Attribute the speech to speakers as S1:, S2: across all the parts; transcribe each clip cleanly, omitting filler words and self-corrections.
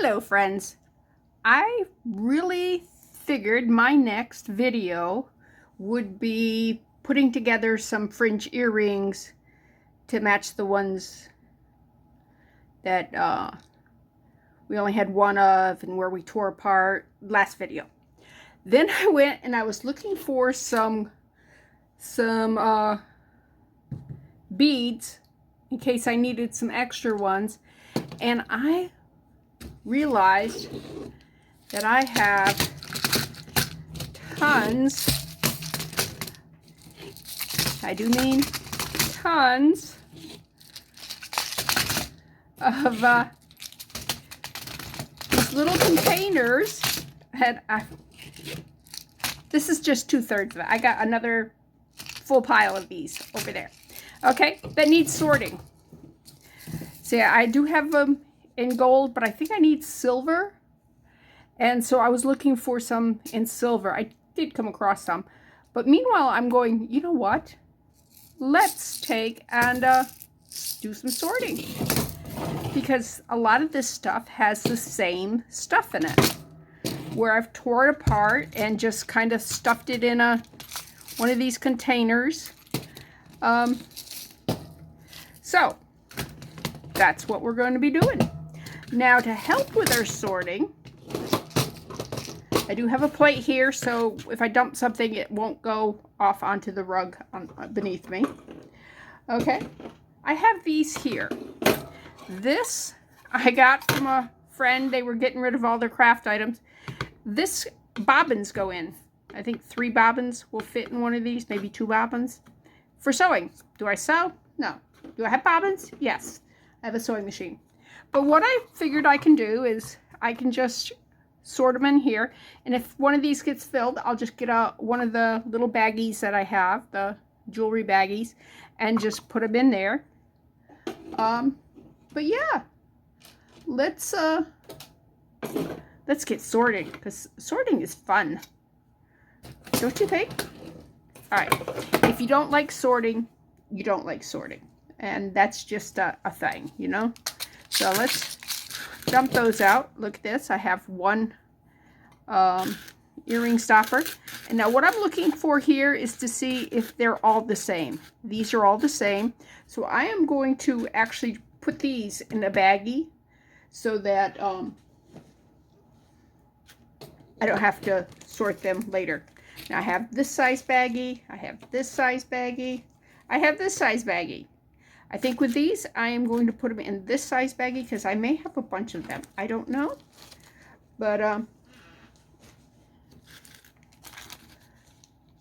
S1: Hello friends. I really figured my next video would be putting together some fringe earrings to match the ones that we only had one of and where we tore apart last video. Then I went and I was looking for some beads in case I needed some extra ones, and I realized that I have tons, I do mean tons, of these little containers. And this is just 2/3 of it. I got another full pile of these over there. Okay, that needs sorting. See, I do have them in gold, but I think I need silver. And so I was looking for some in silver. I did come across some. But meanwhile, I'm going, you know what? Let's take and do some sorting. Because a lot of this stuff has the same stuff in it. Where I've tore it apart and just kind of stuffed it in one of these containers. So, that's what we're going to be doing. Now, to help with our sorting, I do have a plate here, so if I dump something, it won't go off onto the rug beneath me. Okay, I have these here. This I got from a friend. They were getting rid of all their craft items. This bobbins go in. I think 3 bobbins will fit in one of these, maybe 2 bobbins. For sewing. Do I sew? No. Do I have bobbins? Yes. I have a sewing machine. But what I figured I can do is I can just sort them in here, and if one of these gets filled, I'll just get out one of the little baggies that I have, the jewelry baggies, and just put them in there. But yeah, let's get sorted, because sorting is fun, don't you think? All right, if you don't like sorting, you don't like sorting, and that's just a thing, you know. So let's dump those out. Look at this. I have one earring stopper. And now what I'm looking for here is to see if they're all the same. These are all the same. So I am going to actually put these in a baggie so that I don't have to sort them later. Now I have this size baggie. I have this size baggie. I have this size baggie. I think with these, I am going to put them in this size baggie because I may have a bunch of them. I don't know. But,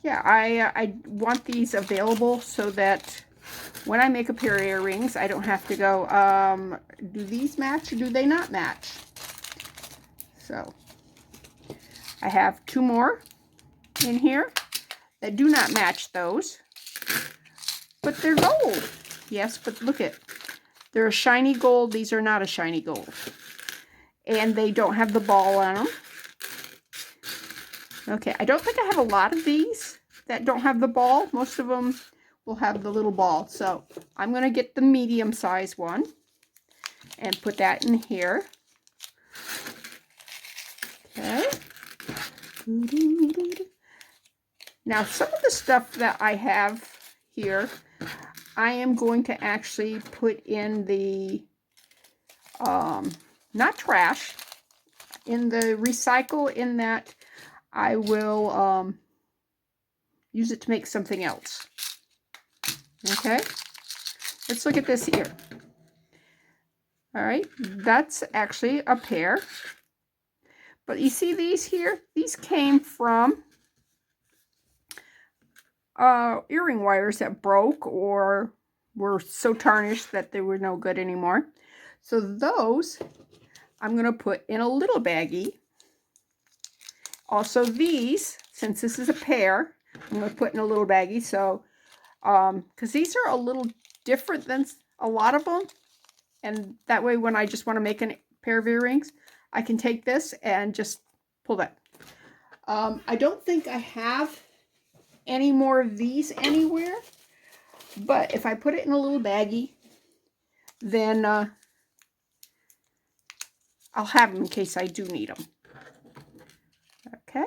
S1: yeah, I want these available so that when I make a pair of earrings, I don't have to go, do these match or do they not match? So, I have 2 more in here that do not match those. But they're gold. Yes, but look at, they're a shiny gold. These are not a shiny gold. And they don't have the ball on them. Okay, I don't think I have a lot of these that don't have the ball. Most of them will have the little ball. So I'm going to get the medium size one and put that in here. Okay. Now some of the stuff that I have here, I am going to actually put in the, not trash, in the recycle, in that I will use it to make something else. Okay, let's look at this here. All right, that's actually a pair. But you see these here? These came from earring wires that broke or were so tarnished that they were no good anymore. So those I'm going to put in a little baggie. Also these, since this is a pair, I'm going to put in a little baggie. So, because these are a little different than a lot of them. And that way when I just want to make a pair of earrings, I can take this and just pull that. I don't think I have any more of these anywhere, but if I put it in a little baggie, then I'll have them in case I do need them. Okay.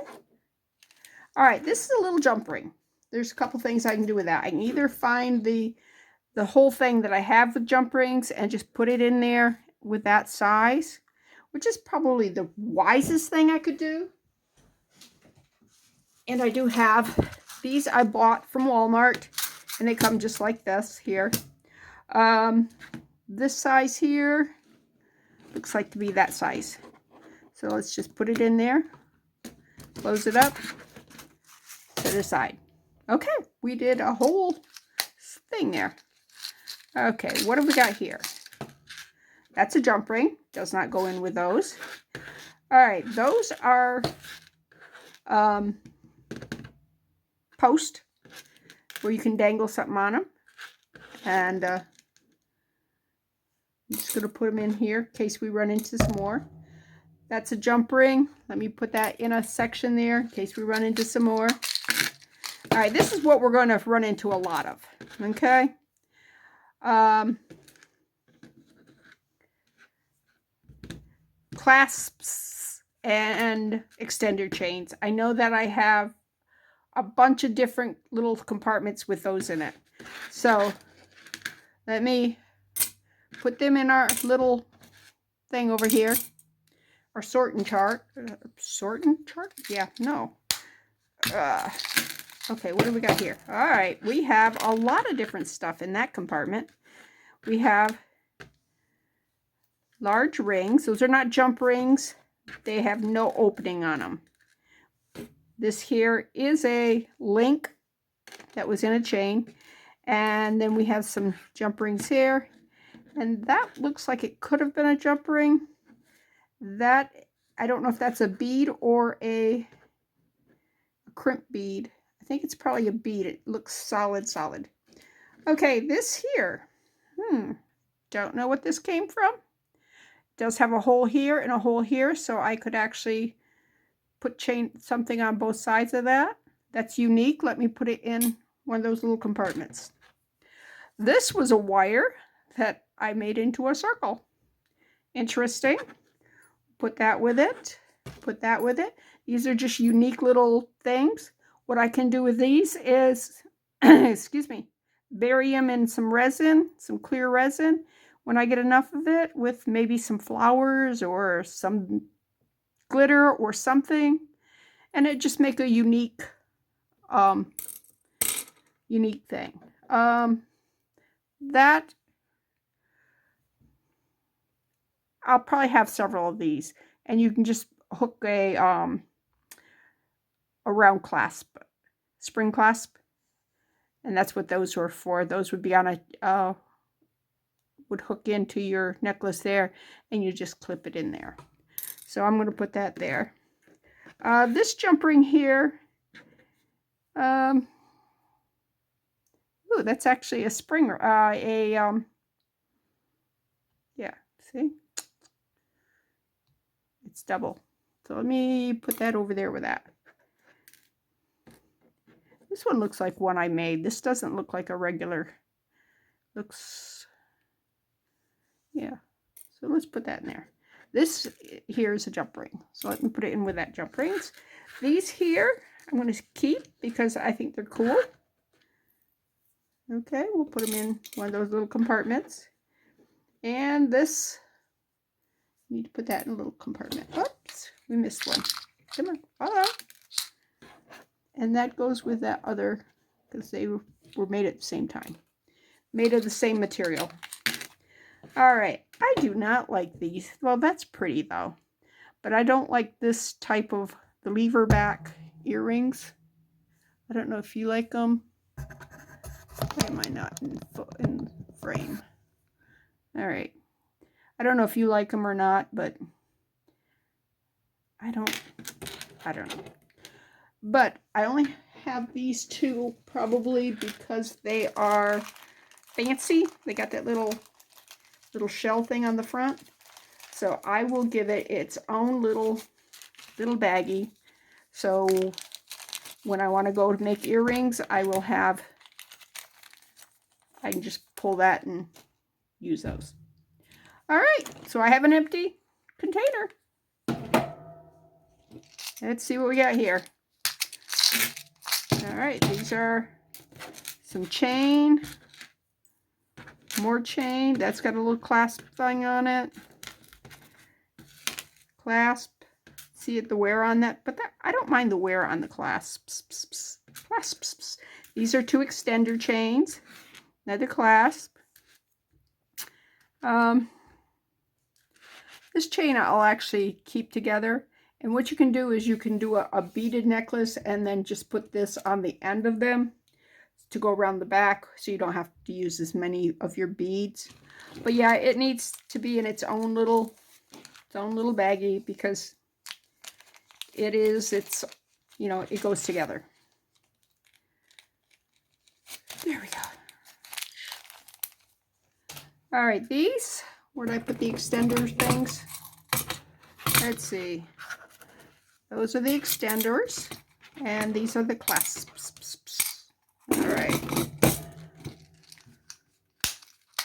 S1: All right, this is a little jump ring. There's a couple things I can do with that. I can either find the whole thing that I have with jump rings and just put it in there with that size, which is probably the wisest thing I could do. And I do have these I bought from Walmart, and they come just like this here. This size here looks like to be that size. So let's just put it in there, close it up, set it aside. Okay, we did a whole thing there. Okay, what have we got here? That's a jump ring. Does not go in with those. All right, those are posts where you can dangle something on them. And I'm just going to put them in here in case we run into some more. That's a jump ring. Let me put that in a section there in case we run into some more. All right, this is what we're going to run into a lot of. Okay. Clasps and extender chains. I know that I have a bunch of different little compartments with those in it. So let me put them in our little thing over here. Our sorting chart. Sorting chart? Yeah, no. Okay, what do we got here? All right, we have a lot of different stuff in that compartment. We have large rings. Those are not jump rings. They have no opening on them. This here is a link that was in a chain. And then we have some jump rings here. And that looks like it could have been a jump ring. That, I don't know if that's a bead or a crimp bead. I think it's probably a bead. It looks solid. Okay, this here. Don't know what this came from. It does have a hole here and a hole here, so I could actually put something on both sides of that. That's unique. Let me put it in one of those little compartments. This was a wire that I made into a circle. Interesting. Put that with it. Put that with it. These are just unique little things. What I can do with these is, excuse me, bury them in some resin, some clear resin. When I get enough of it, with maybe some flowers or some glitter or something, and it just make a unique thing. That I'll probably have several of these, and you can just hook a round clasp, spring clasp, and that's what those were for. Those would be on a would hook into your necklace there, and you just clip it in there. So I'm going to put that there. This jump ring here, ooh, that's actually a spring, yeah, see? It's double. So let me put that over there with that. This one looks like one I made. This doesn't look like a regular, looks, yeah. So let's put that in there. This here is a jump ring. So let me put it in with that jump rings. These here, I'm going to keep because I think they're cool. Okay, we'll put them in one of those little compartments. And this, need to put that in a little compartment. Oops, we missed one. Come on, follow. And that goes with that other, because they were made at the same time. Made of the same material. All right, I do not like these. Well, that's pretty though. But I don't like this type of the lever back earrings. I don't know if you like them. Why am I not in frame? All right. I don't know if you like them or not, but I don't know. But I only have these two probably because they are fancy. They got that little shell thing on the front. So I will give it its own little baggie. So when I want to go to make earrings, I can just pull that and use those. All right, so I have an empty container. Let's see what we got here. All right, these are some chain, more chain. That's got a little clasp thing on it. Clasp. See it, the wear on that, but that, I don't mind the wear on the clasps. Clasps. These are 2 extender chains. Another clasp. This chain I'll actually keep together. And what you can do is you can do a beaded necklace and then just put this on the end of them to go around the back so you don't have to use as many of your beads. But yeah, it needs to be in its own little baggie because it's, you know, it goes together. There we go. All right, these, where did I put the extender things? Let's see. Those are the extenders, and these are the clasps. All right.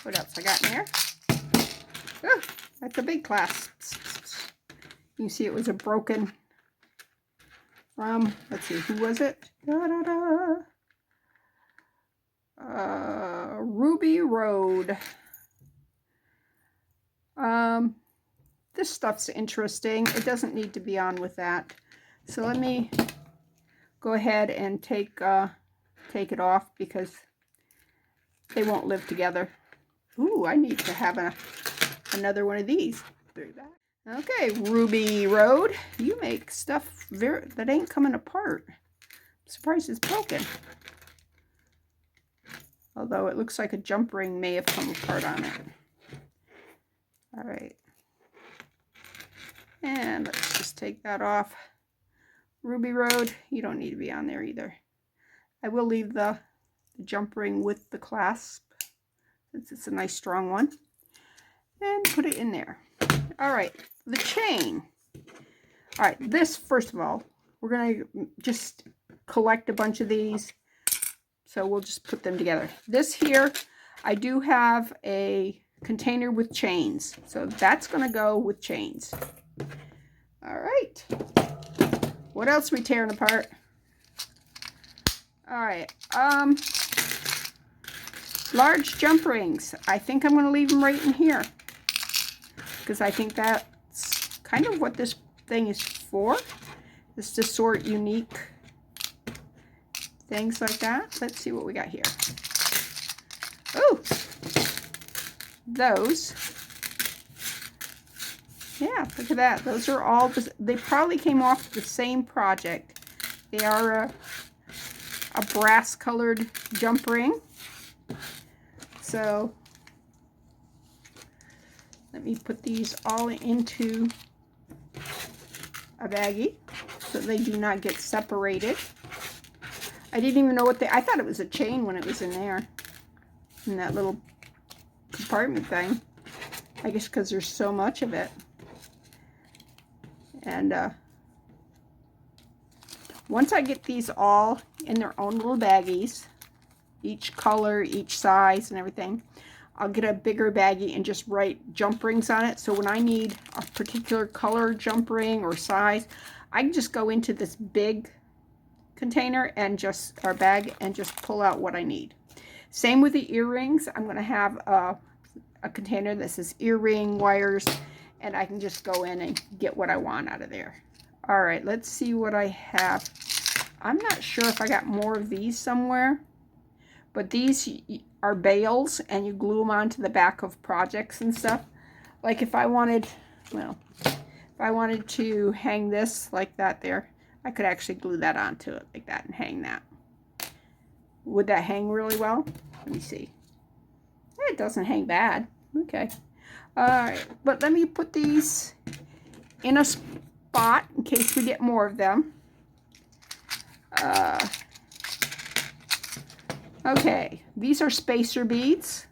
S1: What else I got in there? Oh, that's a big clasp. You can see it was a broken from, let's see, who was it? Ruby Road. This stuff's interesting. It doesn't need to be on with that. So let me go ahead and take it off because they won't live together. Ooh, I need to have another one of these. Okay, Ruby Road. You make stuff that ain't coming apart. I'm surprised it's broken. Although it looks like a jump ring may have come apart on it. All right. And let's just take that off. Ruby Road, you don't need to be on there either. I will leave the jump ring with the clasp, since it's a nice strong one. And put it in there. All right, the chain. All right, this, first of all, we're going to just collect a bunch of these. So we'll just put them together. This here, I do have a container with chains. So that's going to go with chains. All right. What else are we tearing apart? All right. Large jump rings. I think I'm going to leave them right in here, because I think that's kind of what this thing is for. Is to sort unique things like that. Let's see what we got here. Oh, those. Yeah, look at that. Those are all, they probably came off the same project. They are a brass colored jump ring. So let me put these all into a baggie so they do not get separated. I didn't even know I thought it was a chain when it was in there, in that little compartment thing. I guess because there's so much of it. And once I get these all in their own little baggies, each color, each size and everything, I'll get a bigger baggie and just write jump rings on it. So when I need a particular color jump ring or size, I can just go into this big container and or bag and just pull out what I need. Same with the earrings. I'm going to have a container that says earring wires, and I can just go in and get what I want out of there. All right, let's see what I have. I'm not sure if I got more of these somewhere, but these are bails, and you glue them onto the back of projects and stuff. Like if I wanted, well, if I wanted to hang this like that there, I could actually glue that onto it like that and hang that. Would that hang really well? Let me see. It doesn't hang bad. Okay. All right, but let me put these in a spot in case we get more of them. Okay, these are spacer beads.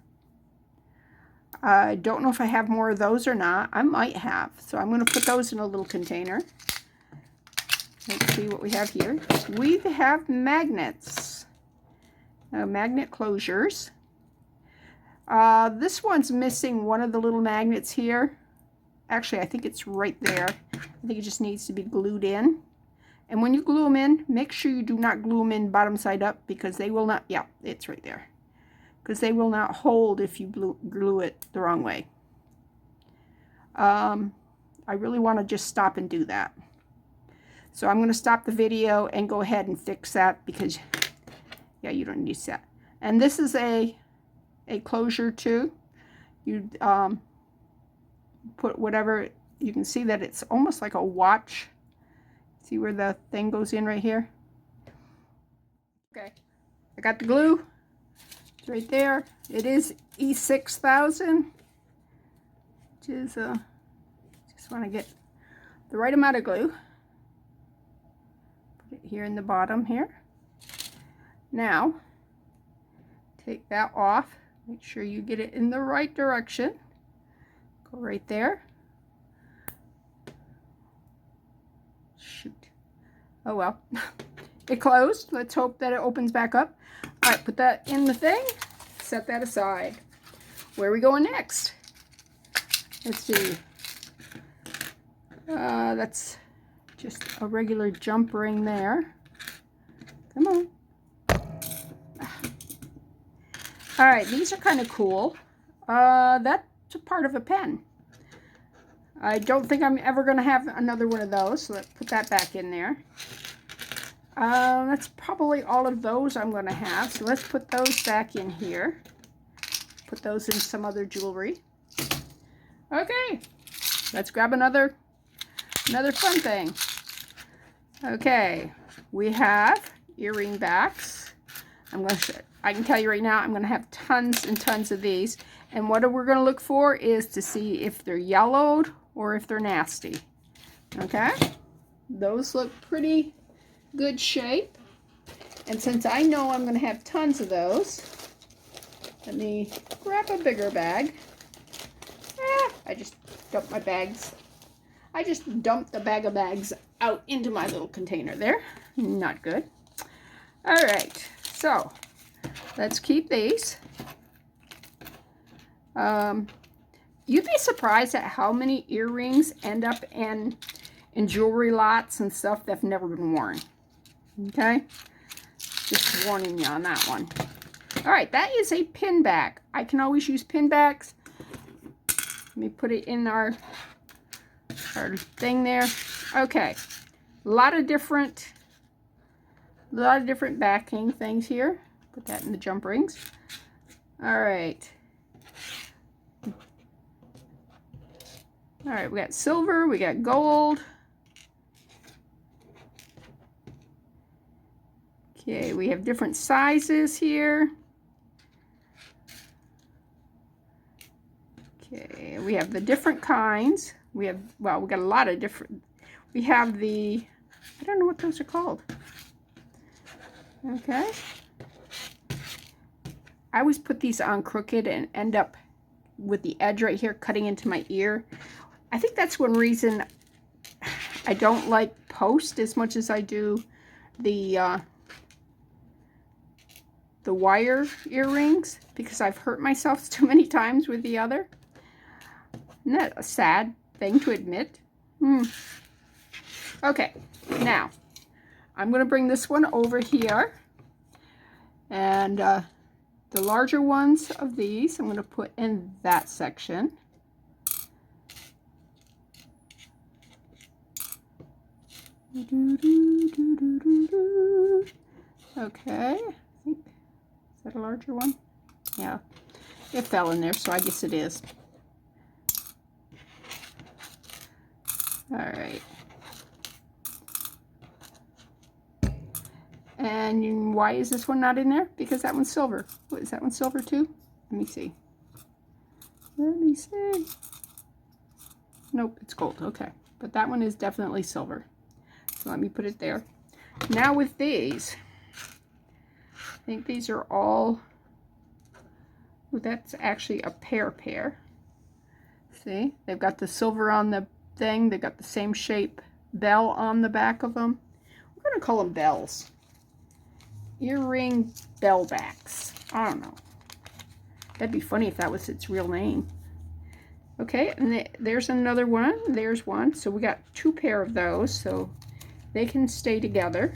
S1: I don't know if I have more of those or not. I might have, so I'm going to put those in a little container. Let's see what we have here. We have magnets, magnet closures. This one's missing one of the little magnets here actually, I think it's right there. I think it just needs to be glued in. And when you glue them in, make sure you do not glue them in bottom side up, because they will not, yeah, it's right there. Because they will not hold if you glue it the wrong way. I really want to just stop and do that. So I'm going to stop the video and go ahead and fix that, because, yeah, you don't need that. And this is a closure too. You put whatever, you can see that it's almost like a watch. See where the thing goes in right here? Okay, I got the glue. It's right there. It is E6000, which is, just want to get the right amount of glue. Put it here in the bottom here. Now, take that off. Make sure you get it in the right direction. Go right there. Shoot. Oh well. It closed. Let's hope that it opens back up. All right, put that in the thing. Set that aside. Where are we going next? Let's see. That's just a regular jump ring there. Come on. All right, these are kind of cool. That's a part of a pen. I don't think I'm ever going to have another one of those, so let's put that back in there. That's probably all of those I'm going to have, so let's put those back in here. Put those in some other jewelry. Okay, let's grab another fun thing. Okay, we have earring backs. I can tell you right now, I'm going to have tons and tons of these. And what we're going to look for is to see if they're yellowed or if they're nasty. Okay? Those look pretty good shape. And since I know I'm going to have tons of those, let me grab a bigger bag. I just dumped my bags. I just dumped a bag of bags out into my little container there. Not good. All right, so let's keep these. You'd be surprised at how many earrings end up in jewelry lots and stuff that have never been worn. Okay? Just warning you on that one. All right, that is a pin back. I can always use pin backs. Let me put it in our thing there. Okay, a lot of different backing things here. Put that in the jump rings. All right. All right, we got silver, we got gold. Okay, we have different sizes here. Okay, we have the different kinds. We have, well, we got a lot of different, we have the, I don't know what those are called. Okay. I always put these on crooked and end up with the edge right here cutting into my ear. I think that's one reason I don't like post as much as I do the wire earrings, because I've hurt myself too many times with the other. Isn't that a sad thing to admit? Okay, now I'm going to bring this one over here, and the larger ones of these I'm going to put in that section. Okay, I think, is that a larger one? Yeah, it fell in there, so I guess it is. All right. And why is this one not in there? Because that one's silver. What, is that one silver too? Let me see. Let me see. Nope, it's gold. Okay, but that one is definitely silver. So let me put it there. Now with these, I think these are all, well, that's actually a pair. See, they've got the silver on the thing. They've got the same shape bell on the back of them. We're going to call them bells. Earring bell backs. I don't know. That'd be funny if that was its real name. Okay, and there's another one. There's one. So we got 2 pair of those, so they can stay together.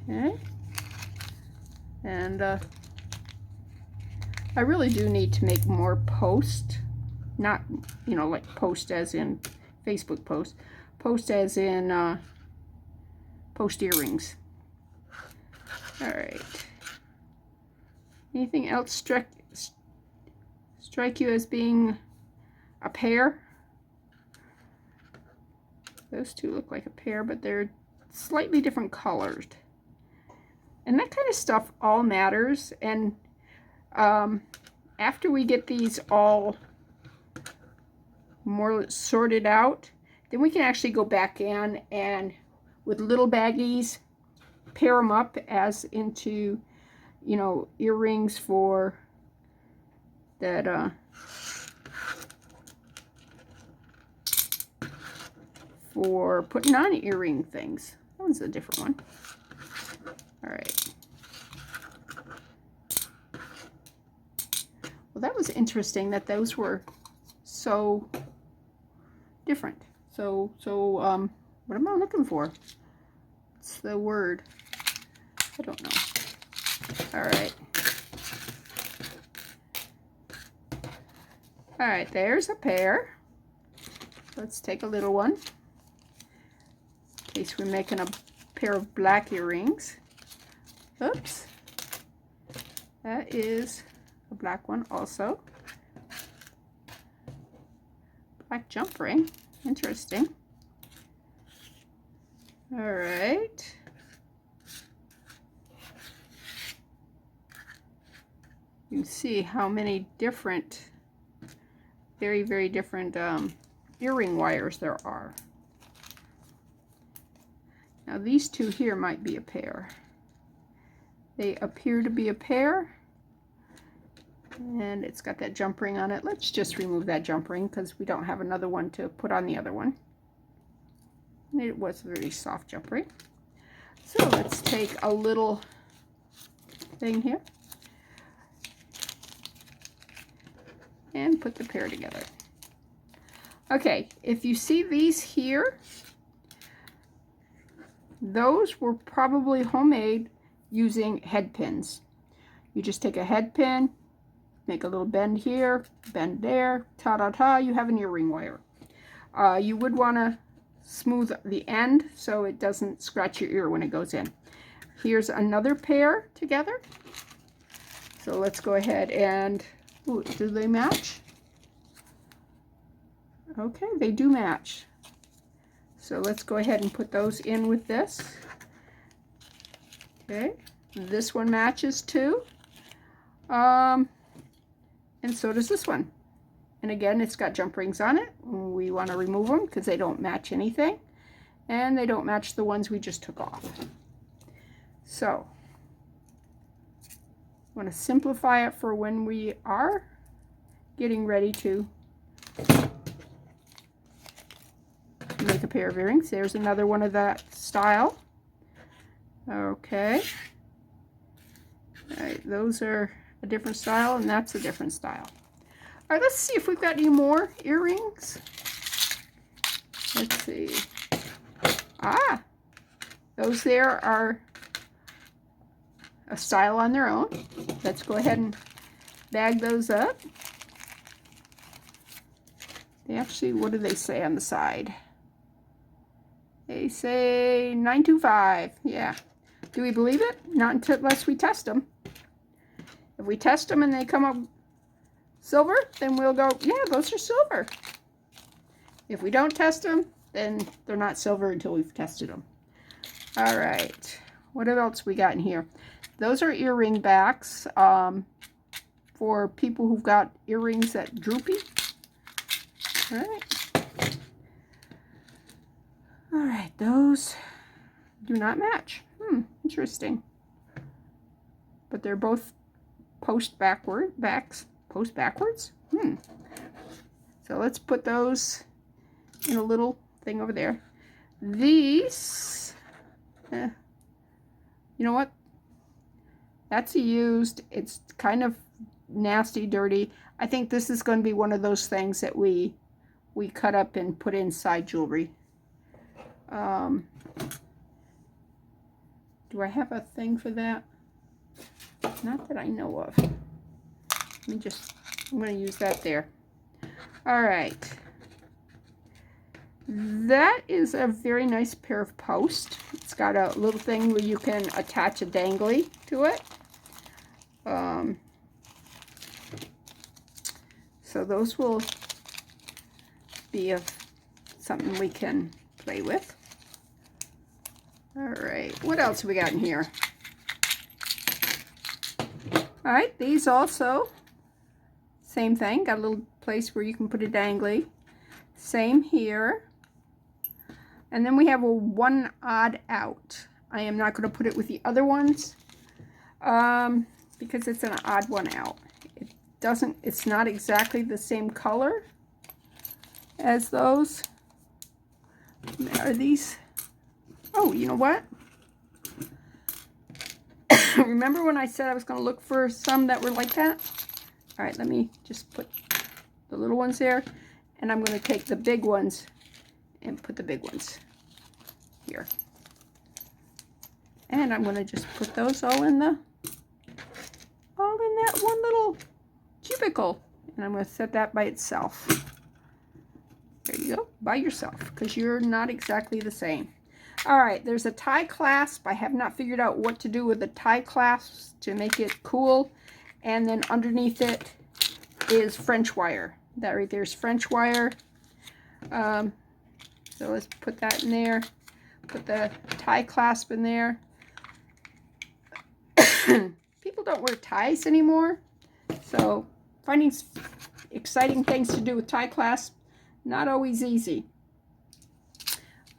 S1: Okay. And I really do need to make more posts. Not, you know, like post as in Facebook post. Post as in post earrings. All right. Anything else strike you as being a pair? Those two look like a pair, but they're slightly different colors. And that kind of stuff all matters. And after we get these all more sorted out, then we can actually go back in and with little baggies pair them up as into, you know, earrings for that for putting on earring things. That one's a different one. All right. Well, that was interesting that those were so different. So what am I looking for? What's the word? I don't know. All right. All right, there's a pair. Let's take a little one. In case we're making a pair of black earrings. Oops. That is a black one also. Black jump ring. Interesting. All right. You can see how many different, very, very different earring wires there are. Now these two here might be a pair. They appear to be a pair. And it's got that jump ring on it. Let's just remove that jump ring because we don't have another one to put on the other one. It was a very soft jump ring. So let's take a little thing here and put the pair together. Okay, if you see these here, those were probably homemade using head pins. You just take a head pin, make a little bend here, bend there, ta-da-ta, you have an earring wire. You would want to smooth the end so it doesn't scratch your ear when it goes in. Here's another pair together. So let's go ahead and, ooh, do they match? Okay, they do match. So let's go ahead and put those in with this. Okay, this one matches too. And so does this one. And again, it's got jump rings on it. We want to remove them because they don't match anything. And they don't match the ones we just took off. So, I want to simplify it for when we are getting ready to make a pair of earrings. There's another one of that style. Okay. All right, those are a different style, and that's a different style. All right, let's see if we've got any more earrings. Let's see. Ah, those there are a style on their own. Let's go ahead and bag those up. They actually, what do they say on the side? They say 925. Yeah. Do we believe it? Not unless we test them. If we test them and they come up silver, then we'll go, yeah, those are silver. If we don't test them, then they're not silver until we've tested them. All right. What else we got in here? Those are earring backs for people who've got earrings that droopy. All right. All right, those do not match. Interesting. But they're both post backwards. So let's put those in a little thing over there. These, you know what? That's used. It's kind of nasty, dirty. I think this is going to be one of those things that we cut up and put inside jewelry. Do I have a thing for that? Not that I know of. I'm going to use that there. All right. That is a very nice pair of posts. It's got a little thing where you can attach a dangly to it. So those will be something we can play with. All right, what else have we got in here? All right, these also, same thing. Got a little place where you can put a dangly. Same here. And then we have a one odd out. I am not going to put it with the other ones because it's an odd one out. It's not exactly the same color as those. Are these? Oh, you know what? Remember when I said I was going to look for some that were like that? All right, let me just put the little ones there. And I'm going to take the big ones and put the big ones here. And I'm going to just put those all in that one little cubicle. And I'm going to set that by itself. There you go, by yourself, because you're not exactly the same. All right, there's a tie clasp. I have not figured out what to do with the tie clasps to make it cool. And then underneath it is French wire. That right there is French wire. So let's put that in there. Put the tie clasp in there. People don't wear ties anymore. So finding exciting things to do with tie clasp, not always easy.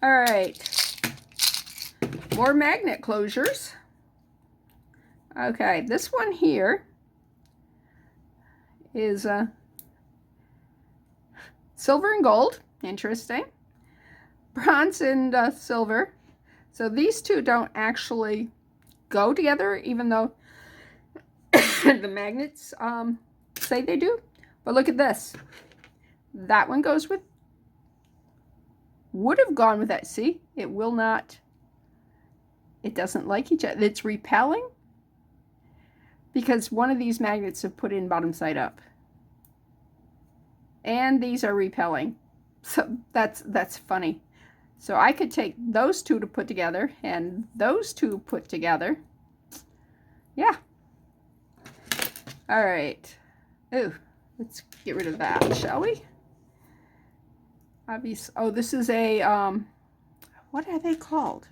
S1: All right. More magnet closures. Okay, this one here is silver and gold. Interesting. Bronze and silver. So these two don't actually go together, even though the magnets say they do. But look at this. That one goes with, would have gone with that. See, it will not. It doesn't like each other. It's repelling because one of these magnets have put in bottom side up. And these are repelling. So that's funny. So I could take those two to put together and those two put together. Yeah. All right. Ooh, let's get rid of that, shall we? Obviously, oh, this is a, what are they called?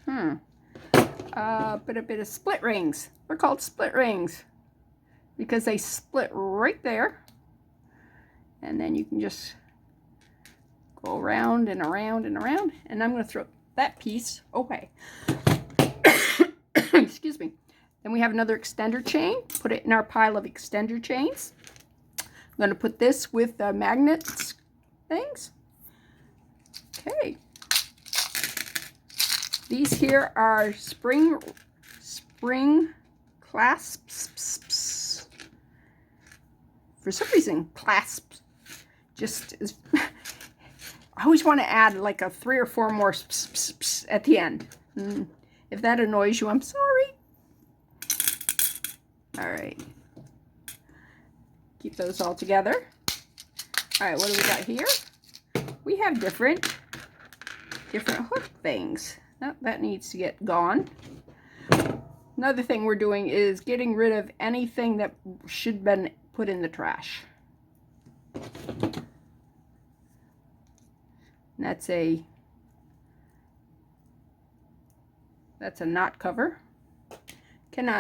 S1: But a bit of split rings. They're called split rings because they split right there. And then you can just go around and around and around. And I'm going to throw that piece away. Excuse me. Then we have another extender chain. Put it in our pile of extender chains. I'm going to put this with the magnets things. Okay. These here are spring clasps. For some reason, clasps just is. I always want to add like a 3 or 4 more at the end. If that annoys you, I'm sorry. All right. Keep those all together. All right, what do we got here? We have different hook things. Oh, that needs to get gone. Another thing we're doing is getting rid of anything that should have been put in the trash. And that's a knot cover.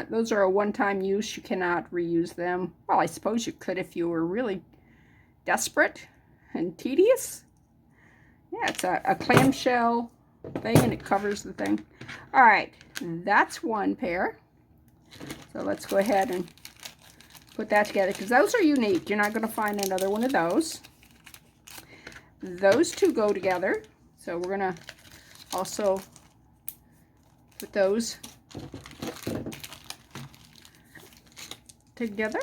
S1: Those are a one-time use. You cannot reuse them. Well, I suppose you could if you were really desperate and tedious. Yeah, it's a clamshell thing and it covers the thing. All right, that's one pair. So let's go ahead and put that together because those are unique. You're not going to find another one of those. Those two go together. So we're going to also put those together.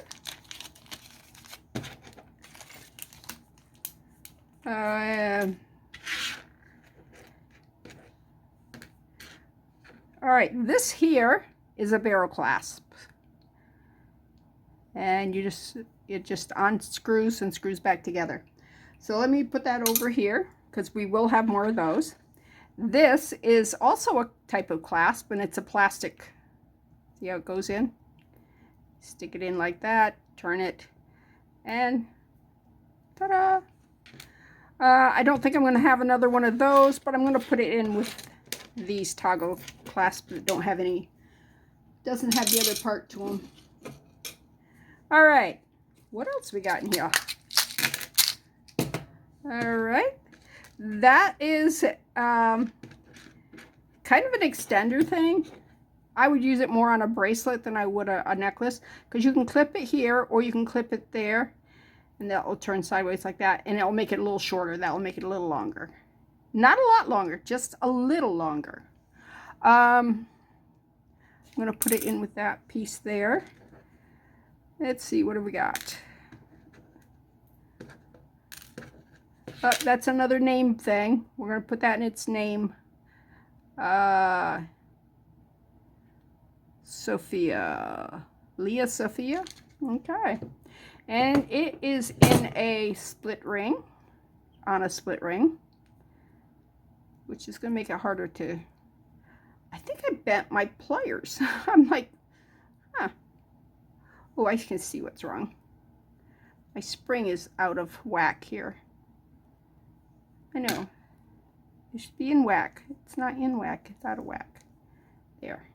S1: All right, this here is a barrel clasp. And it just unscrews and screws back together. So let me put that over here because we will have more of those. This is also a type of clasp, and it's a plastic. See how it goes in? Stick it in like that, turn it, and ta-da! I don't think I'm going to have another one of those, but I'm going to put it in with these toggle clasps that doesn't have the other part to them. All right, what else we got in here? All right, that is kind of an extender thing. I would use it more on a bracelet than I would a necklace, because you can clip it here or you can clip it there, and that will turn sideways like that, and it will make it a little shorter. That will make it a little longer. Not a lot longer, just a little longer. I'm going to put it in with that piece there. Let's see, what do we got? That's another name thing. We're going to put that in its name. Sophia. Leah Sophia. Okay. And it is in a split ring. On a split ring. Which is going to make it harder to... I think I bent my pliers. I'm like, huh. Oh, I can see what's wrong. My spring is out of whack here. I know. It should be in whack. It's not in whack. It's out of whack. There.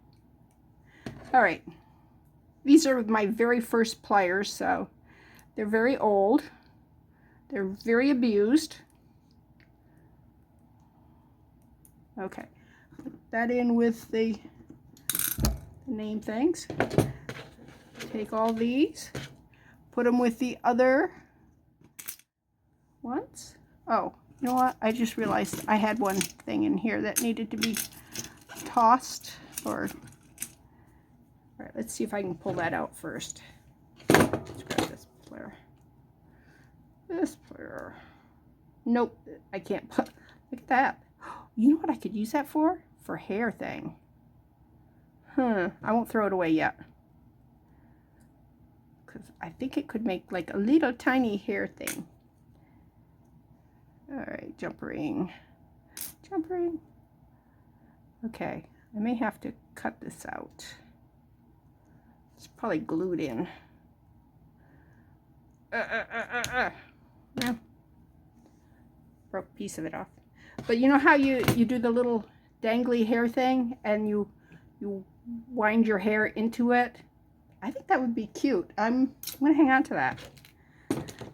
S1: All right. These are my very first pliers, so they're very old. They're very abused. Okay. Put that in with the name things. Take all these, put them with the other ones. Oh, you know what? I just realized I had one thing in here that needed to be tossed. All right, let's see if I can pull that out first. Let's grab this plier. This plier. Nope, I can't put. Look at that. You know what I could use that for? For hair thing. I won't throw it away yet. Because I think it could make like a little tiny hair thing. All right, jump ring. Jump ring. Okay, I may have to cut this out. It's probably glued in. Yeah. Broke a piece of it off. But you know how you do the little dangly hair thing and you wind your hair into it? I think that would be cute. I'm going to hang on to that.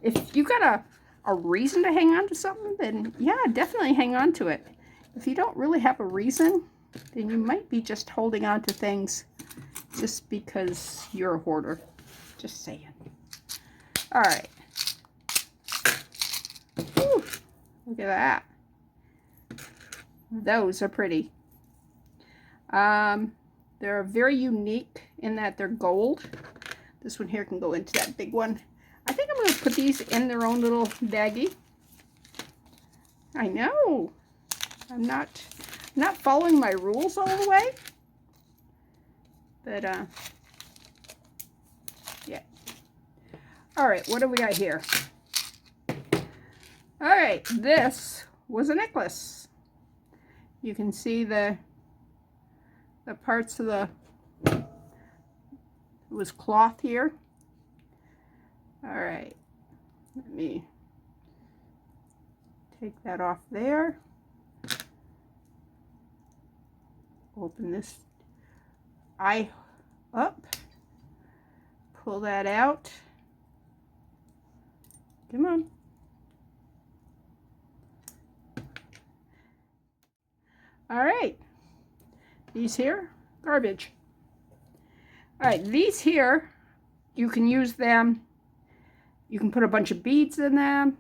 S1: If you got a reason to hang on to something, then yeah, definitely hang on to it. If you don't really have a reason, then you might be just holding on to things just because you're a hoarder. Just saying. All right. Whew, look at that. Those are pretty. They're very unique in that they're gold. This one here can go into that big one. I think I'm going to put these in their own little baggie. I know. I'm not following my rules all the way. But, yeah. All right, what do we got here? All right, this was a necklace. You can see the parts of it was cloth here. All right, let me take that off there. Open this eye up, pull that out. Come on. All right, these here, garbage. All right, these here, you can use them. You can put a bunch of beads in them.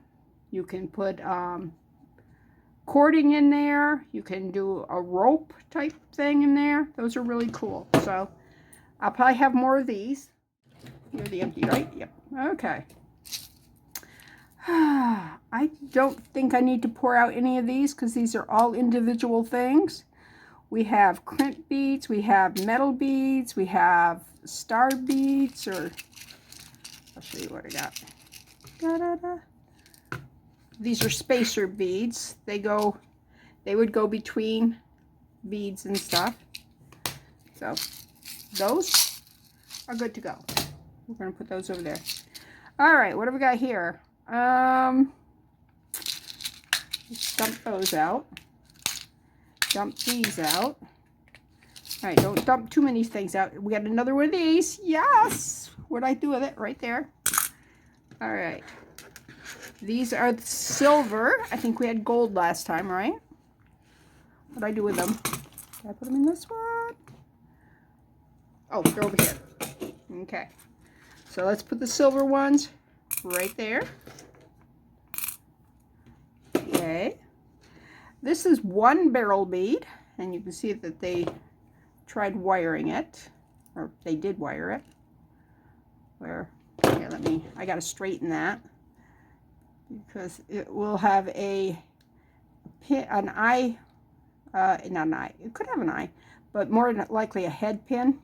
S1: You can put cording in there. You can do a rope type thing in there. Those are really cool. So I'll probably have more of these. You're the empty, right? Yep. Okay. I don't think I need to pour out any of these because these are all individual things. We have crimp beads, we have metal beads, we have star beads, or I'll show you what I got. Da-da-da. These are spacer beads. They would go between beads and stuff. So those are good to go. We're going to put those over there. All right, what do we got here? Dump those out. Dump these out. All right, don't dump too many things out. We got another one of these. Yes! What'd I do with it? Right there. All right. These are silver. I think we had gold last time, right? What'd I do with them? Did I put them in this one? Oh, they're over here. Okay. So let's put the silver ones right there. Okay. This is one beryl bead, and you can see that they tried wiring it, or they did wire it. Where, here, I gotta straighten that, because it will have an eye, not an eye, it could have an eye, but more than likely a head pin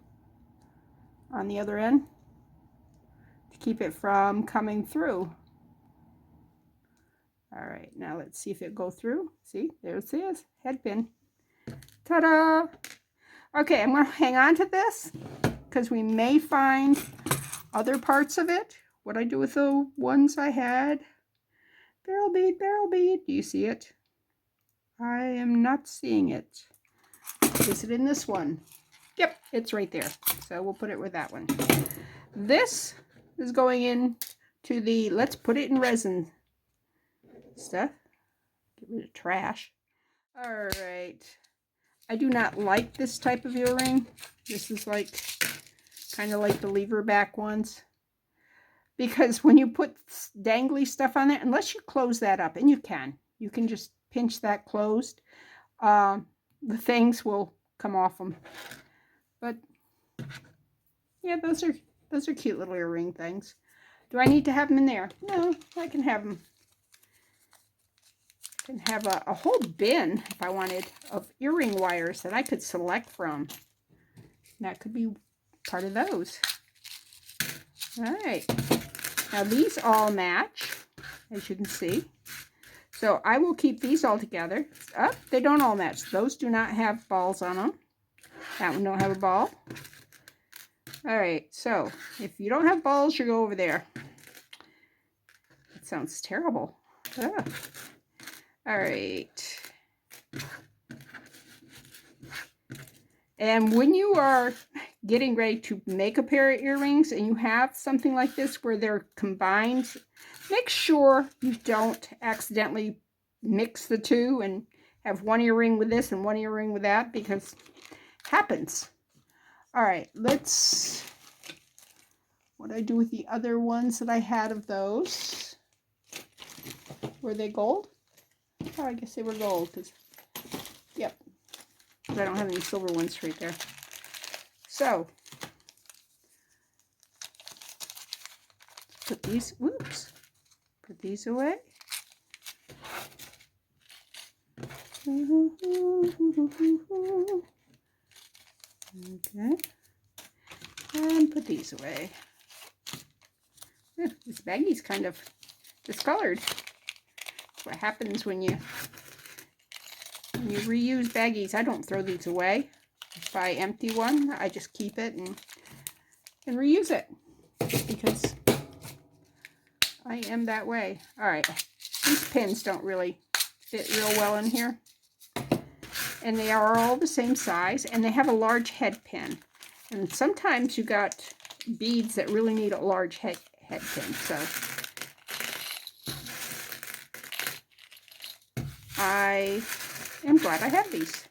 S1: on the other end to keep it from coming through. All right, now let's see if it go through. See, there it is, head pin. Ta-da! Okay, I'm going to hang on to this because we may find other parts of it. What I do with the ones I had. Beryl bead, beryl bead. Do you see it? I am not seeing it. Is it in this one? Yep, it's right there. So we'll put it with that one. This is going in to the, let's put it in resin stuff. Get rid of trash. All right. I do not like this type of earring. This is like, kind of like the lever back ones. Because when you put dangly stuff on there, unless you close that up, and you can just pinch that closed, the things will come off them. But yeah, those are cute little earring things. Do I need to have them in there? No, I can have them. I can have a whole bin, if I wanted, of earring wires that I could select from. That could be part of those. All right. Now these all match, as you can see. So I will keep these all together. Oh, they don't all match. Those do not have balls on them. That one don't have a ball. All right, so if you don't have balls, you go over there. That sounds terrible. Ugh. All right. And when you are getting ready to make a pair of earrings and you have something like this where they're combined, make sure you don't accidentally mix the two and have one earring with this and one earring with that, because it happens. All right, let's, what did I do with the other ones that I had of those? Were they gold? Oh, I guess they were gold, because, yep, because I don't have any silver ones right there. So, put these, whoops, put these away. Okay, and put these away. This baggie's kind of discolored. That's what happens when you reuse baggies. I don't throw these away. If I empty one, I just keep it and reuse it, because I am that way. All right, these pins don't really fit real well in here, and they are all the same size, and they have a large head pin. And sometimes you got beads that really need a large head pin. So I am glad I have these.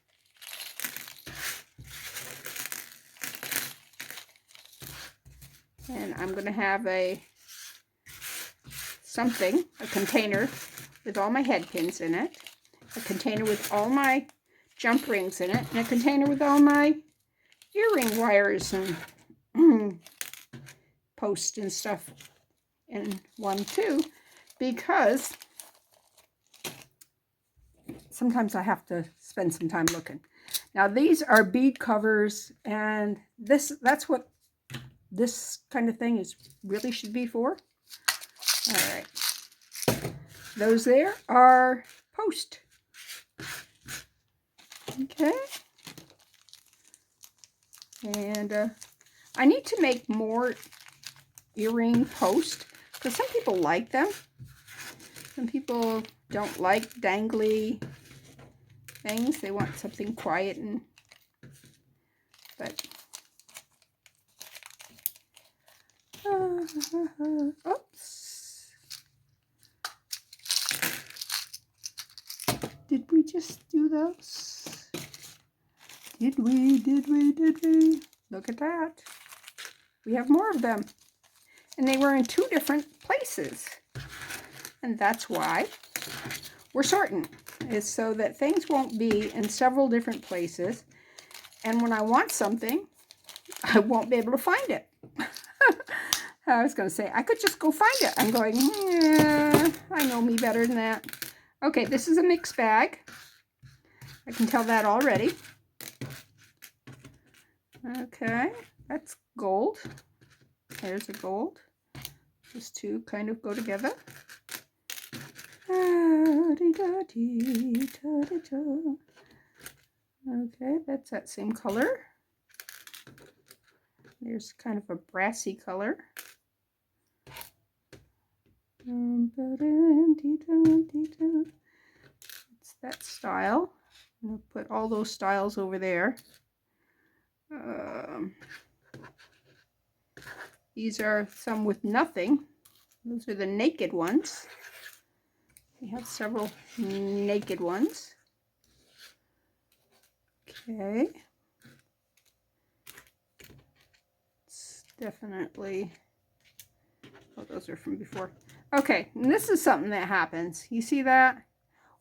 S1: And I'm going to have a container with all my head pins in it, a container with all my jump rings in it, and a container with all my earring wires and posts and stuff in one too, because sometimes I have to spend some time looking. Now these are bead covers, and that's what this kind of thing is really should be for. All right. Those there are post. Okay. And I need to make more earring post because some people like them. Some people don't like dangly things. They want something quiet but oops. Did we just do those? Did we? Look at that. We have more of them. And they were in 2 different places. And that's why we're sorting, is so that things won't be in several different places. And when I want something, I won't be able to find it. I was going to say, I could just go find it. I'm going, yeah, I know me better than that. Okay, this is a mixed bag. I can tell that already. Okay, that's gold. There's a gold. These 2 kind of go together. Okay, that's that same color. There's kind of a brassy color. It's that style. I'm going to put all those styles over there. These are some with nothing. Those are the naked ones. We have several naked ones. Okay. It's definitely, oh, those are from before. Okay, and this is something that happens. You see that?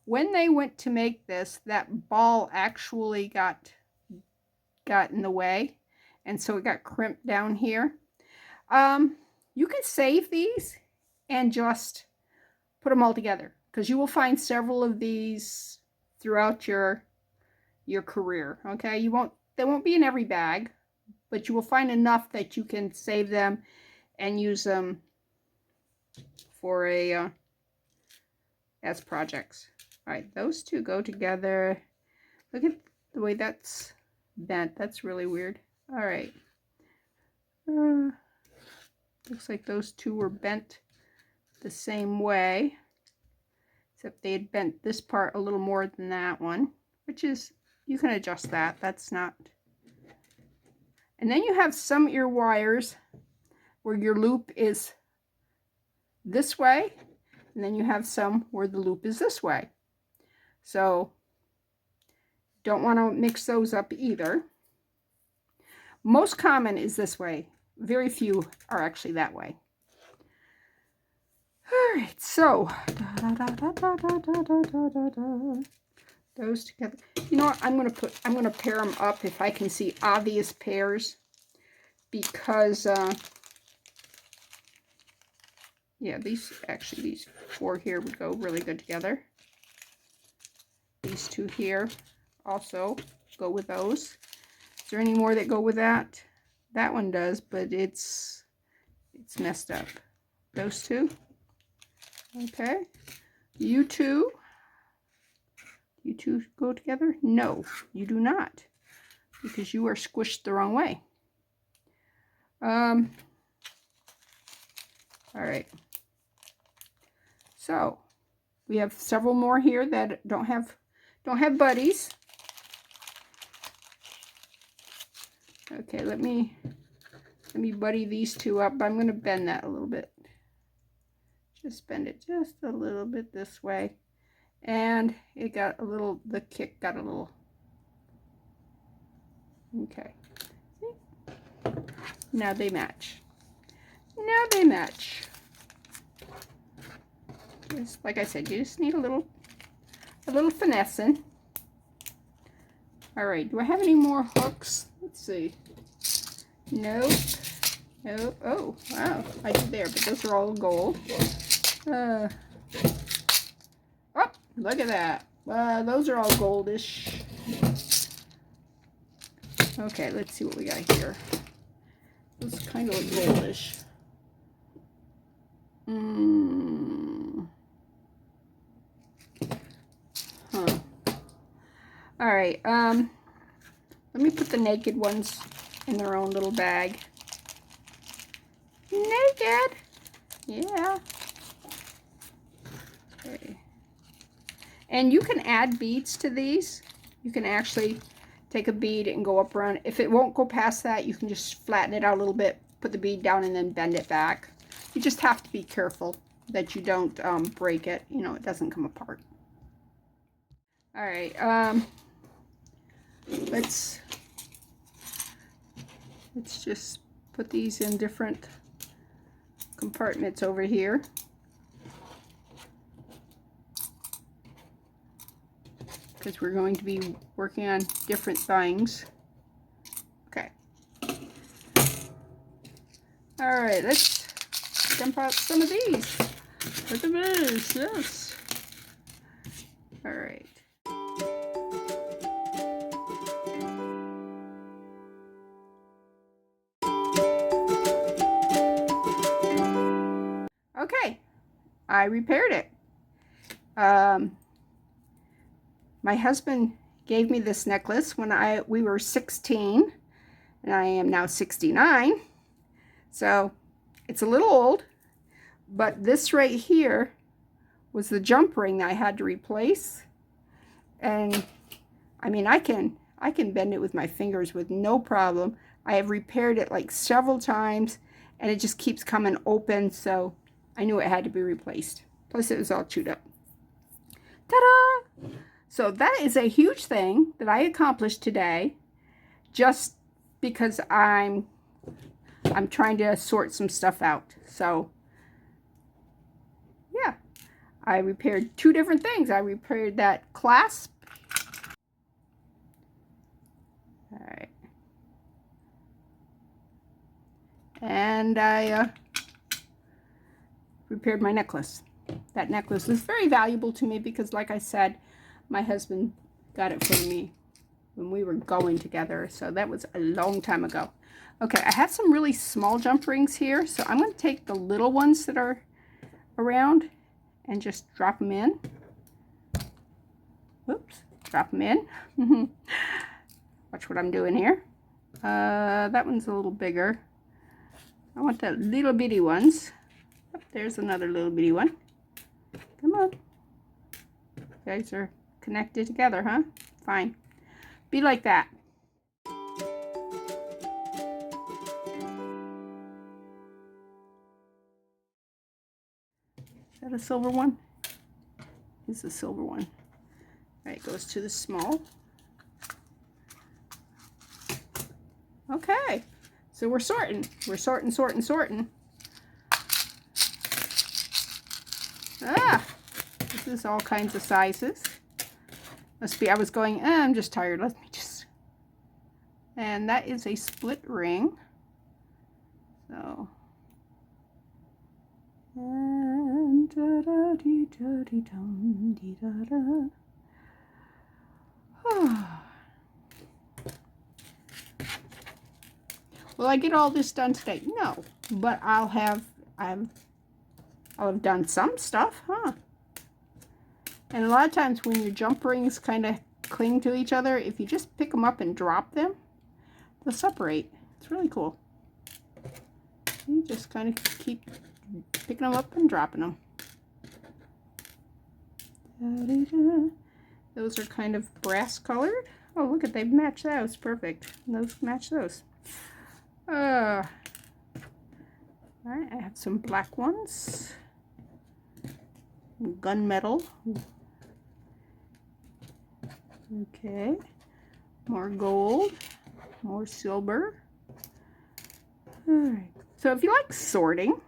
S1: When they went to make this, that ball actually got in the way, and so it got crimped down here. You can save these and just put them all together, because you will find several of these throughout your career. Okay, they won't be in every bag, but you will find enough that you can save them and use them for as projects. All right, those 2 go together. Look at the way that's bent. That's really weird. All right. Looks like those 2 were bent the same way, except they had bent this part a little more than that one, which is, you can adjust that. That's not. And then you have some ear wires where your loop is this way, and then you have some where the loop is this way. So don't want to mix those up either. Most common is this way. Very few are actually that way. All right, so those together. You know what? I'm going to pair them up if I can see obvious pairs, because yeah, these 4 here would go really good together. These 2 here also go with those. Is there any more that go with that? That one does, but it's messed up. Those 2. Okay. You two go together? No, you do not, because you are squished the wrong way. All right. So we have several more here that don't have buddies. Okay, let me buddy these 2 up. I'm going to bend that a little bit. Just bend it just a little bit this way. And it got a little, the kick got a little. Okay. See? Now they match. Now they match. Just like I said, you just need a little finessing. All right, do I have any more hooks? Let's see. Nope. Nope. Oh, wow. I did there, but those are all gold. Oh, look at that. Those are all goldish. Okay, let's see what we got here. Those kind of look goldish. Huh. All right. Let me put the naked ones in their own little bag. Naked. Yeah. Okay. And you can add beads to these. You can actually take a bead and go up around. If it won't go past that, you can just flatten it out a little bit, put the bead down, and then bend it back. You just have to be careful that you don't break it. You know, it doesn't come apart. All right. Let's just put these in different compartments over here. Because we're going to be working on different things. Okay. All right, let's dump out some of these. Look at this, yes. All right. Okay, I repaired it. My husband gave me this necklace when we were 16, and I am now 69. So it's a little old, but this right here was the jump ring that I had to replace. And I mean, I can bend it with my fingers with no problem. I have repaired it like several times, and it just keeps coming open, so I knew it had to be replaced. Plus it was all chewed up. Ta-da! So that is a huge thing that I accomplished today, just because I'm trying to sort some stuff out. So yeah, I repaired 2 different things. I repaired that clasp. All right. And I repaired my necklace. That necklace is very valuable to me because, like I said, my husband got it for me when we were going together. So that was a long time ago. Okay, I have some really small jump rings here. So I'm going to take the little ones that are around and just drop them in. Oops, drop them in. Watch what I'm doing here. That one's a little bigger. I want the little bitty ones. Oh, there's another little bitty one. Come on. You guys are connected together, huh? Fine. Be like that. Is that a silver one? It's a silver one. All right, goes to the small. Okay, so we're sorting. We're sorting. Ah, this is all kinds of sizes. Must be, I was going, I'm just tired. Let me just. And that is a split ring. So. And da da dee da dee dum dee da da. Will I get all this done today? No, but I'll have done some stuff, huh? And a lot of times when your jump rings kind of cling to each other, if you just pick them up and drop them, they'll separate. It's really cool. You just kind of keep picking them up and dropping them. Those are kind of brass colored. Oh, look at, they've matched those. Perfect. Those match those. All right, I have some black ones. Gunmetal. Okay. More gold. More silver. All right. So if you like sorting,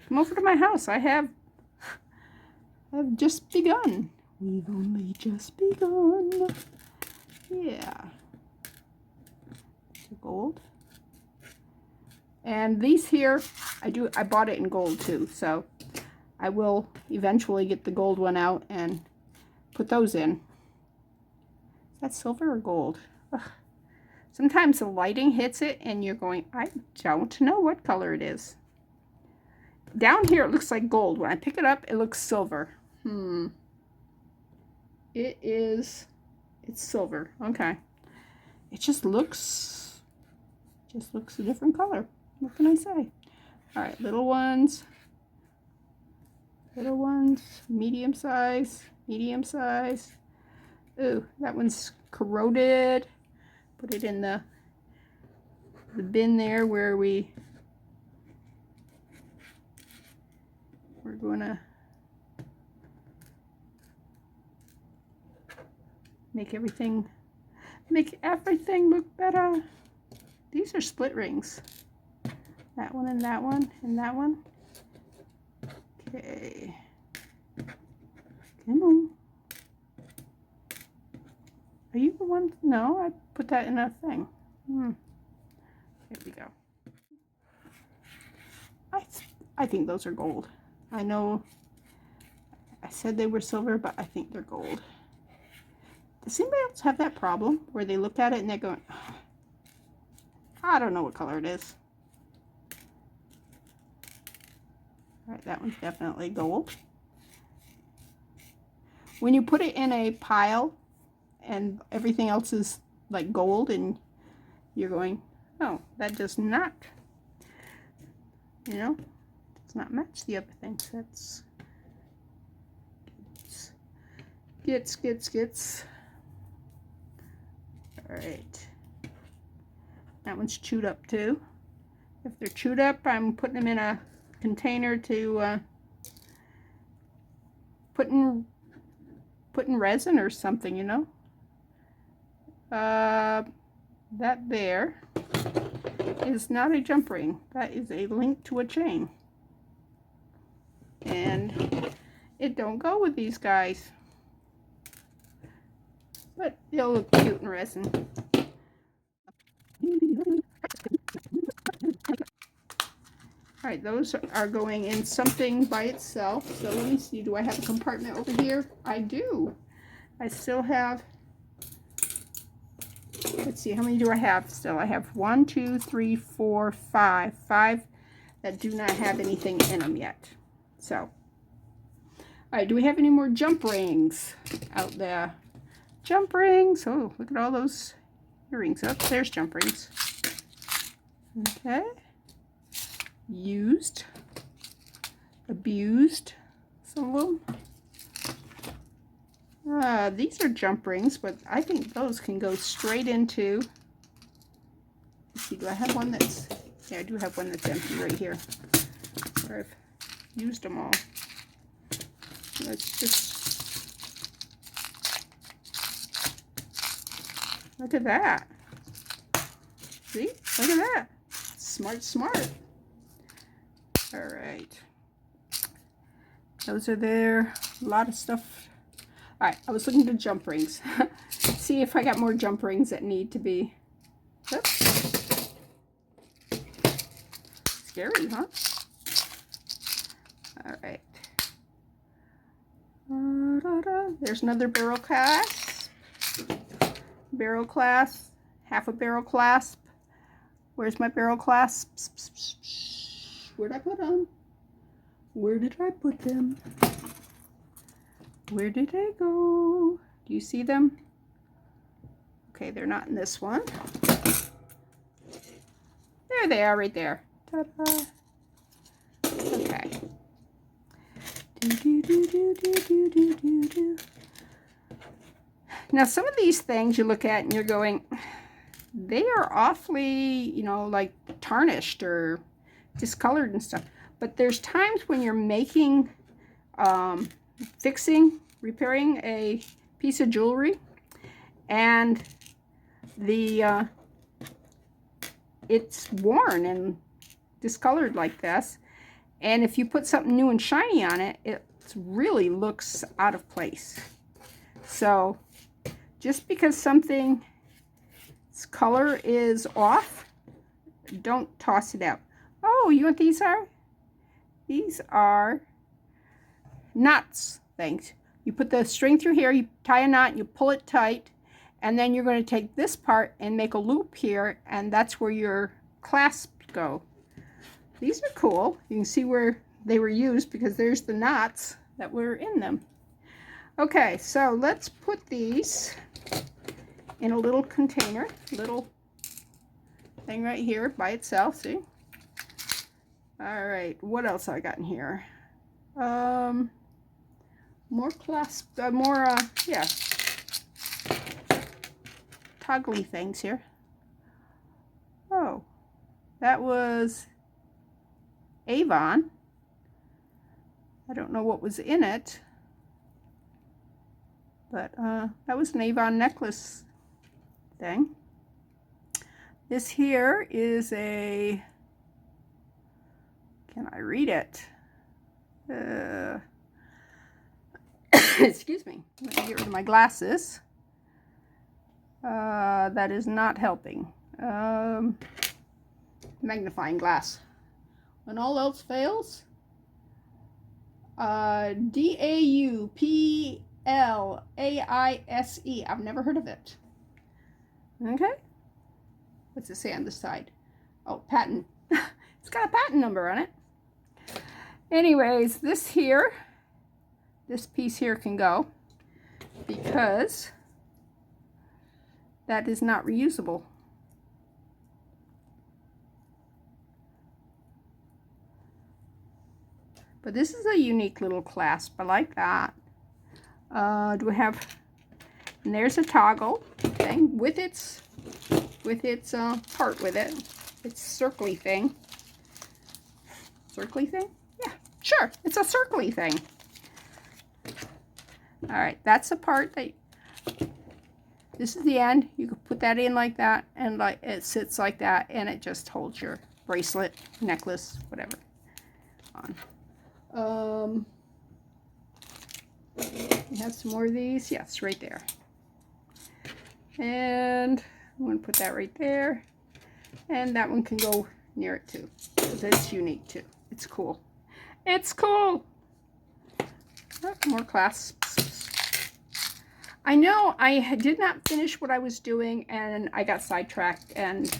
S1: come over to my house. I've just begun. We've only just begun. Yeah. The gold. And these here, I bought it in gold too. So I will eventually get the gold one out and put those in. Is that silver or gold? Ugh. Sometimes the lighting hits it and you're going, I don't know what color it is. Down here it looks like gold. When I pick it up, it looks silver. It's silver. Okay. It just looks a different color. What can I say? All right, little ones, medium size. Ooh, that one's corroded. Put it in the bin there where we're gonna make everything look better. These are split rings. That one and that one and that one. Okay. Come on. Are you the one? No, I put that in a thing. Here we go. I think those are gold. I know I said they were silver, but I think they're gold. Does anybody else have that problem where they look at it and they're going, I don't know what color it is? All right, that one's definitely gold. When you put it in a pile and everything else is like gold and you're going, oh, that does not, does not match the other things. That's gets. All right. That one's chewed up too. If they're chewed up, I'm putting them in a container to put in resin or something, That there is not a jump ring. That is a link to a chain. And it don't go with these guys. But they'll look cute in resin. Alright, those are going in something by itself. So let me see, do I have a compartment over here? I do. I still have, let's see, how many do I have still? I have 1, 2, 3, 4, 5. 5 that do not have anything in them yet. So, alright, do we have any more jump rings out there? Jump rings. Oh, look at all those earrings. Oh, there's jump rings. Okay. Used. Abused. Some of them. These are jump rings, but I think those can go straight into. Let's see, do I have one that's. Yeah, I do have one that's empty right here. Where I've used them all. Let's just. Look at that. See? Look at that. Smart. All right. Those are there. A lot of stuff. All right. I was looking at jump rings. See if I got more jump rings that need to be. Oops. Scary, huh? All right. There's another barrel clasp. Barrel clasp, half a barrel clasp. Where's my barrel clasps? Where'd I put them? Where did I put them? Where did they go? Do you see them? Okay, they're not in this one. There they are right there. Ta-da. Okay. Do. Now, some of these things you look at and you're going, they are awfully, like tarnished or discolored and stuff. But there's times when you're making, repairing a piece of jewelry, and it's worn and discolored like this. And if you put something new and shiny on it, it really looks out of place. So just because something's color is off, don't toss it out. Oh, you know what these are? These are knots things. You put the string through here, you tie a knot, you pull it tight, and then you're going to take this part and make a loop here, and that's where your clasps go. These are cool. You can see where they were used because there's the knots that were in them. Okay, so let's put these in a little container, little thing right here by itself, see? All right, what else I got in here? More clasp, yeah, toggly things here. Oh, that was Avon. I don't know what was in it, but that was an Avon necklace thing. This here is a, can I read it? Excuse me, let me get rid of my glasses. That is not helping. Magnifying glass. When all else fails, DAUPLAISE. I've never heard of it. Okay. What's it say on the side? Oh, patent. It's got a patent number on it. Anyways, this here, this piece here can go because that is not reusable. But this is a unique little clasp. I like that. Do we have, and there's a toggle thing with its part with it. It's circly thing. Circly thing? Yeah, sure. It's a circly thing. All right, that's the part that, this is the end. You can put that in like that, and like it sits like that, and it just holds your bracelet, necklace, whatever on. We have some more of these. Yes, right there. And I'm going to put that right there. And that one can go near it too, because it's unique too. It's cool. It's cool. Oh, more clasps. I know I did not finish what I was doing and I got sidetracked, and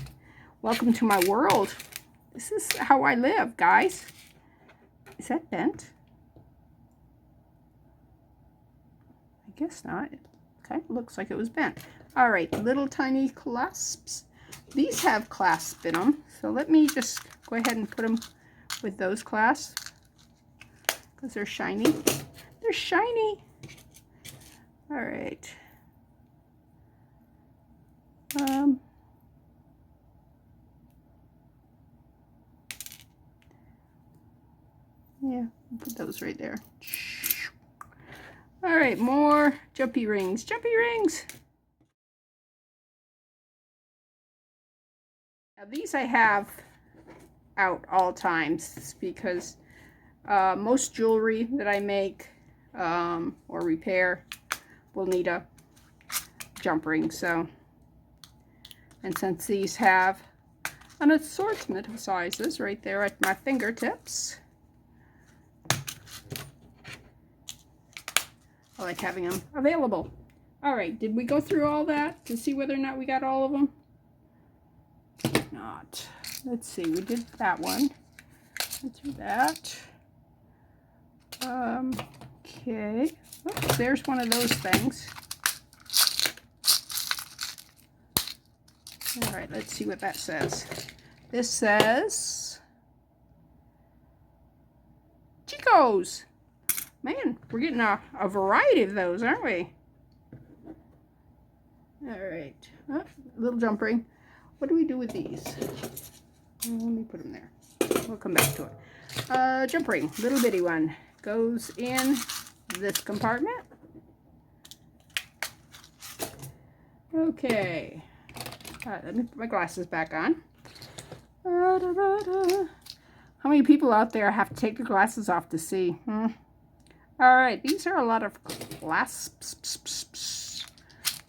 S1: welcome to my world. This is how I live, guys. Is that bent? I guess not. Okay, looks like it was bent. All right, little tiny clasps. These have clasps in them, so let me just go ahead and put them with those clasps because they're shiny. They're shiny. All right. Yeah, put those right there. All right, more jumpy rings. Jumpy rings. Now these I have out all times because most jewelry that I make or repair will need a jump ring. So, and since these have an assortment of sizes right there at my fingertips, I like having them available. All right, did we go through all that to see whether or not we got all of them? Not. Let's see, we did that one. Let's do that. Okay. Oops, there's one of those things. All right, let's see what that says. This says Chico's. Man, we're getting a variety of those, aren't we? All right, little jump ring. What do we do with these? Let me put them there. We'll come back to it. Jump ring, little bitty one, goes in this compartment. Okay, let me put my glasses back on. How many people out there have to take their glasses off to see? All right, these are a lot of clasps.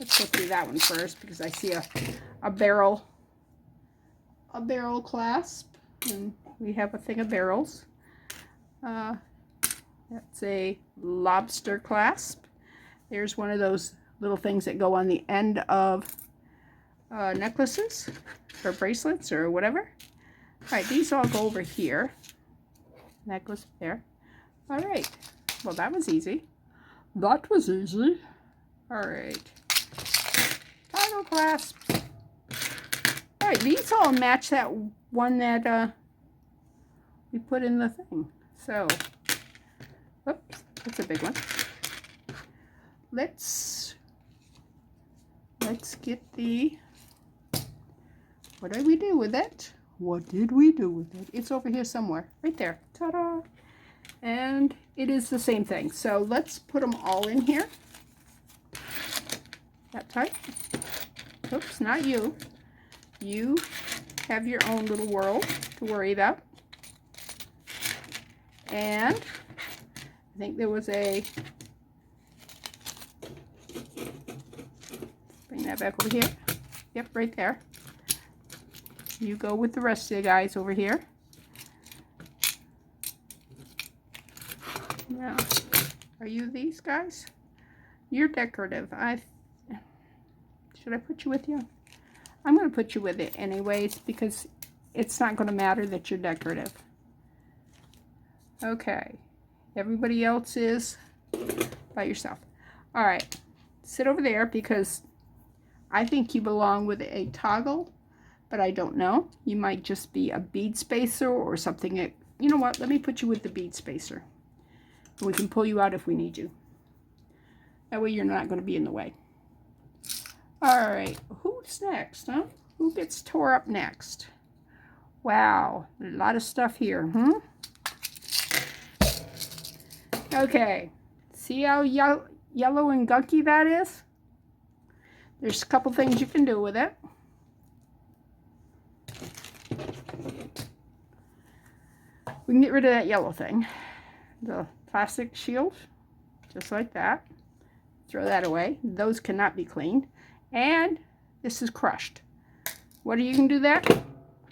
S1: Let's go through that one first because I see a barrel clasp, and we have a thing of barrels. That's a lobster clasp. There's one of those little things that go on the end of necklaces or bracelets or whatever. All right, these all go over here. Necklace there. All right. Well, that was easy. That was easy. All right. Toggle clasps. All right, these all match that one that we put in the thing. So, whoops, that's a big one. Let's get the, what did we do with it? What did we do with it? It's over here somewhere, right there. Ta-da! And it is the same thing. So let's put them all in here. That tight. Oops, not you. You have your own little world to worry about. And I think there was a, bring that back over here. Yep, right there. You go with the rest of the guys over here. Now, are you these guys? You're decorative. Should I put you with you? I'm going to put you with it anyways because it's not going to matter that you're decorative. Okay. Everybody else is by yourself. All right. Sit over there because I think you belong with a toggle, but I don't know. You might just be a bead spacer or something. That, you know what? Let me put you with the bead spacer. We can pull you out if we need you. That way you're not going to be in the way. All right, who's next, huh? Who gets tore up next? Wow, a lot of stuff here, Okay, see how yellow and gunky that is? There's a couple things you can do with it. We can get rid of that yellow thing. The plastic shield, just like that. Throw that away. Those cannot be cleaned. And this is crushed. What do you can do that?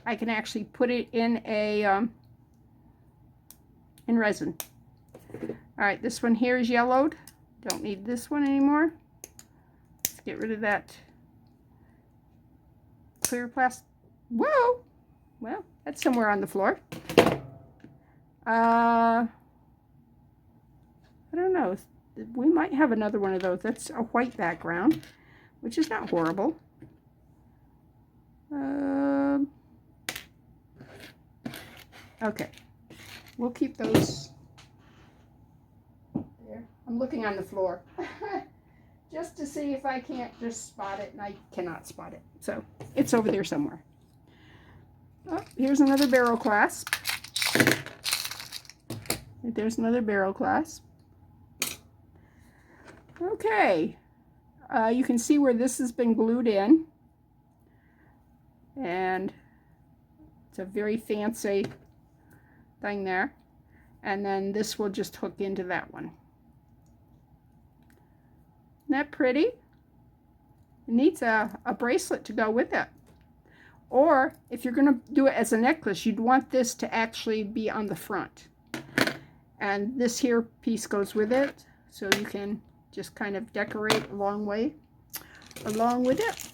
S1: I can actually put it in a in resin. All right, this one here is yellowed. Don't need this one anymore. Let's get rid of that clear plastic. Whoa! Well, that's somewhere on the floor. I don't know. We might have another one of those. That's a white background, which is not horrible. Okay, we'll keep those there. I'm looking on the floor just to see if I can't just spot it, and I cannot spot it. So it's over there somewhere. Oh, here's another barrel clasp. There's another barrel clasp. Okay, you can see where this has been glued in, and it's a very fancy thing there, and then this will just hook into that one. Isn't that pretty? It needs a bracelet to go with it, or if you're going to do it as a necklace, you'd want this to actually be on the front, and this here piece goes with it, so you can just kind of decorate along with it.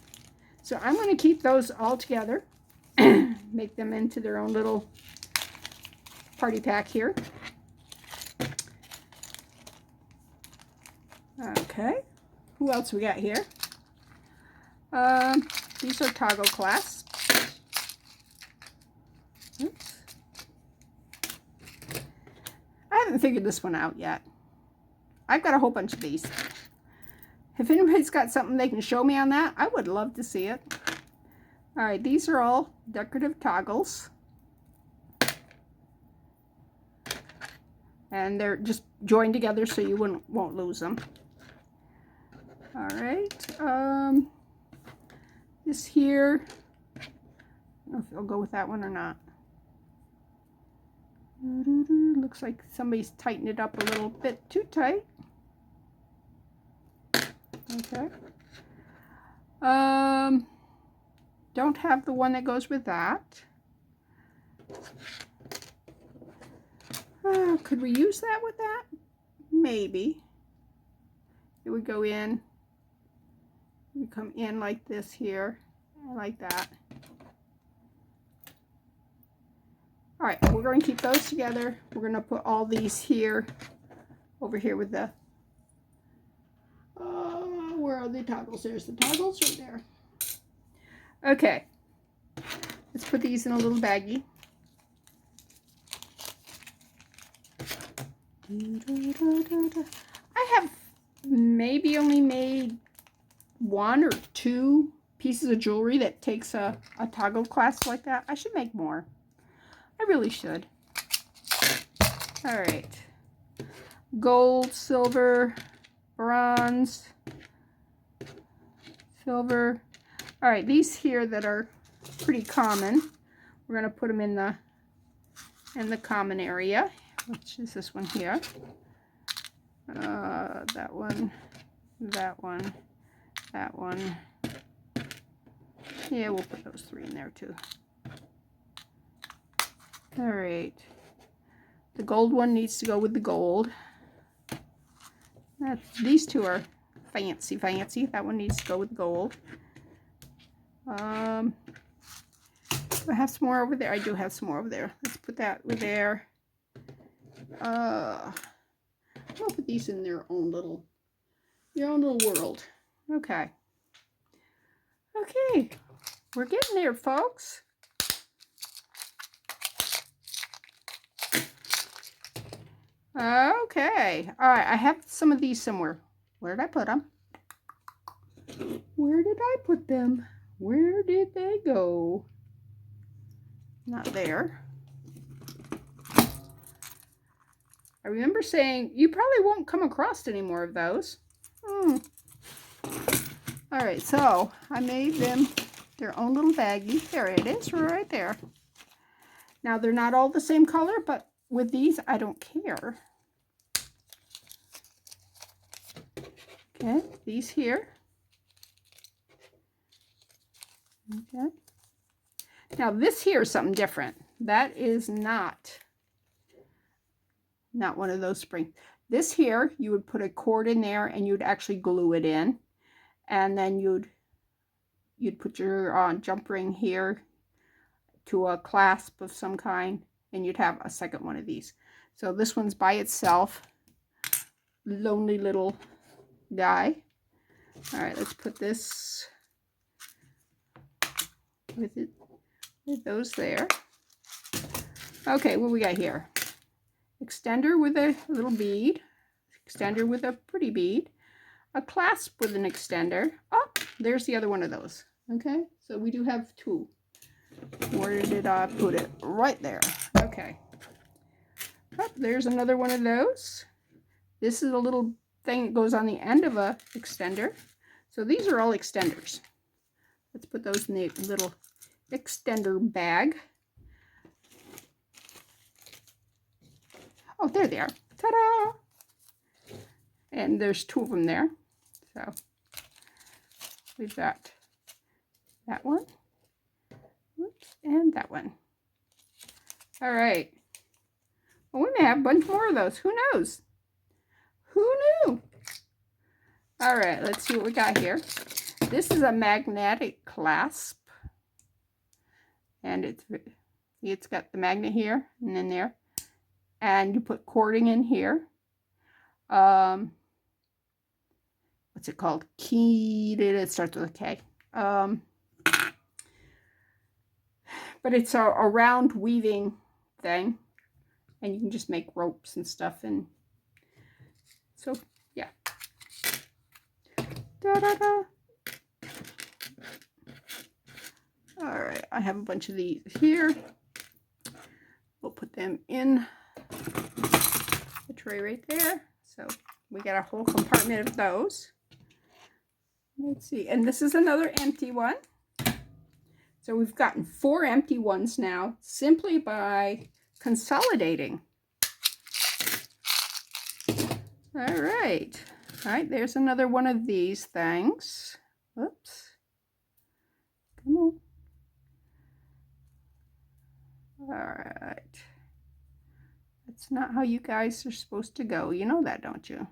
S1: So I'm going to keep those all together, make them into their own little party pack here. Okay, who else we got here? These are toggle clasps. Oops. I haven't figured this one out yet. I've got a whole bunch of these. If anybody's got something they can show me on that, I would love to see it. All right, these are all decorative toggles. And they're just joined together so you won't lose them. All right, this here, I don't know if it'll go with that one or not. Looks like somebody's tightened it up a little bit too tight. Okay. Don't have the one that goes with that. Could we use that with that? maybe it would go in. It would come in like this here, like that. All right, we're going to keep those together. We're going to put all these here, over here with the, where are the toggles? There's the toggles right there. Okay, let's put these in a little baggie. I have maybe only made 1 or 2 pieces of jewelry that takes a toggle clasp like that. I should make more. I really should. All right. Gold, silver, bronze, silver. All right, these here that are pretty common, we're going to put them in the common area, which is this one here. That one, that one, that one. Yeah, we'll put those 3 in there too. All right. The gold one needs to go with the gold. These 2 are fancy. That one needs to go with gold. Do I have some more over there? I do have some more over there. Let's put that with there. I'll put these in their own little world. Okay. Okay. We're getting there, folks. Okay. All right. I have some of these somewhere. Where did I put them? Where did I put them? Where did they go? Not there. I remember saying, you probably won't come across any more of those. All right. So I made them their own little baggie. There it is, right there. Now, they're not all the same color, but with these, I don't care. Okay, these here. Okay. Now, this here is something different. That is not one of those springs. This here, you would put a cord in there and you'd actually glue it in. And then you'd put your jump ring here to a clasp of some kind, and you'd have a second one of these. So this one's by itself, lonely little guy. All right, let's put this with those there. Okay, what we got here? Extender with a little bead, extender with a pretty bead, a clasp with an extender. Oh, there's the other one of those. Okay, so we do have 2. Where did I put it? Right there. Okay. Oh, there's another one of those. This is a little thing that goes on the end of a extender. So these are all extenders. Let's put those in the little extender bag. Oh, there they are. Ta-da! And there's 2 of them there. So we've got that one. Oops, and that one. All right. Well, we may have a bunch more of those. Who knows? Who knew? All right, let's see what we got here. This is a magnetic clasp. And it's got the magnet here and then there. And you put cording in here. What's it called? Key. It starts with a K. But it's a round weaving thing. And you can just make ropes and stuff. And so, yeah. Da-da-da. All right, I have a bunch of these here. We'll put them in the tray right there. So we got a whole compartment of those. Let's see, and this is another empty one. So we've gotten 4 empty ones now simply by consolidating. All right, there's another one of these things. Whoops, come on. All right, That's not how you guys are supposed to go. You know that, don't you?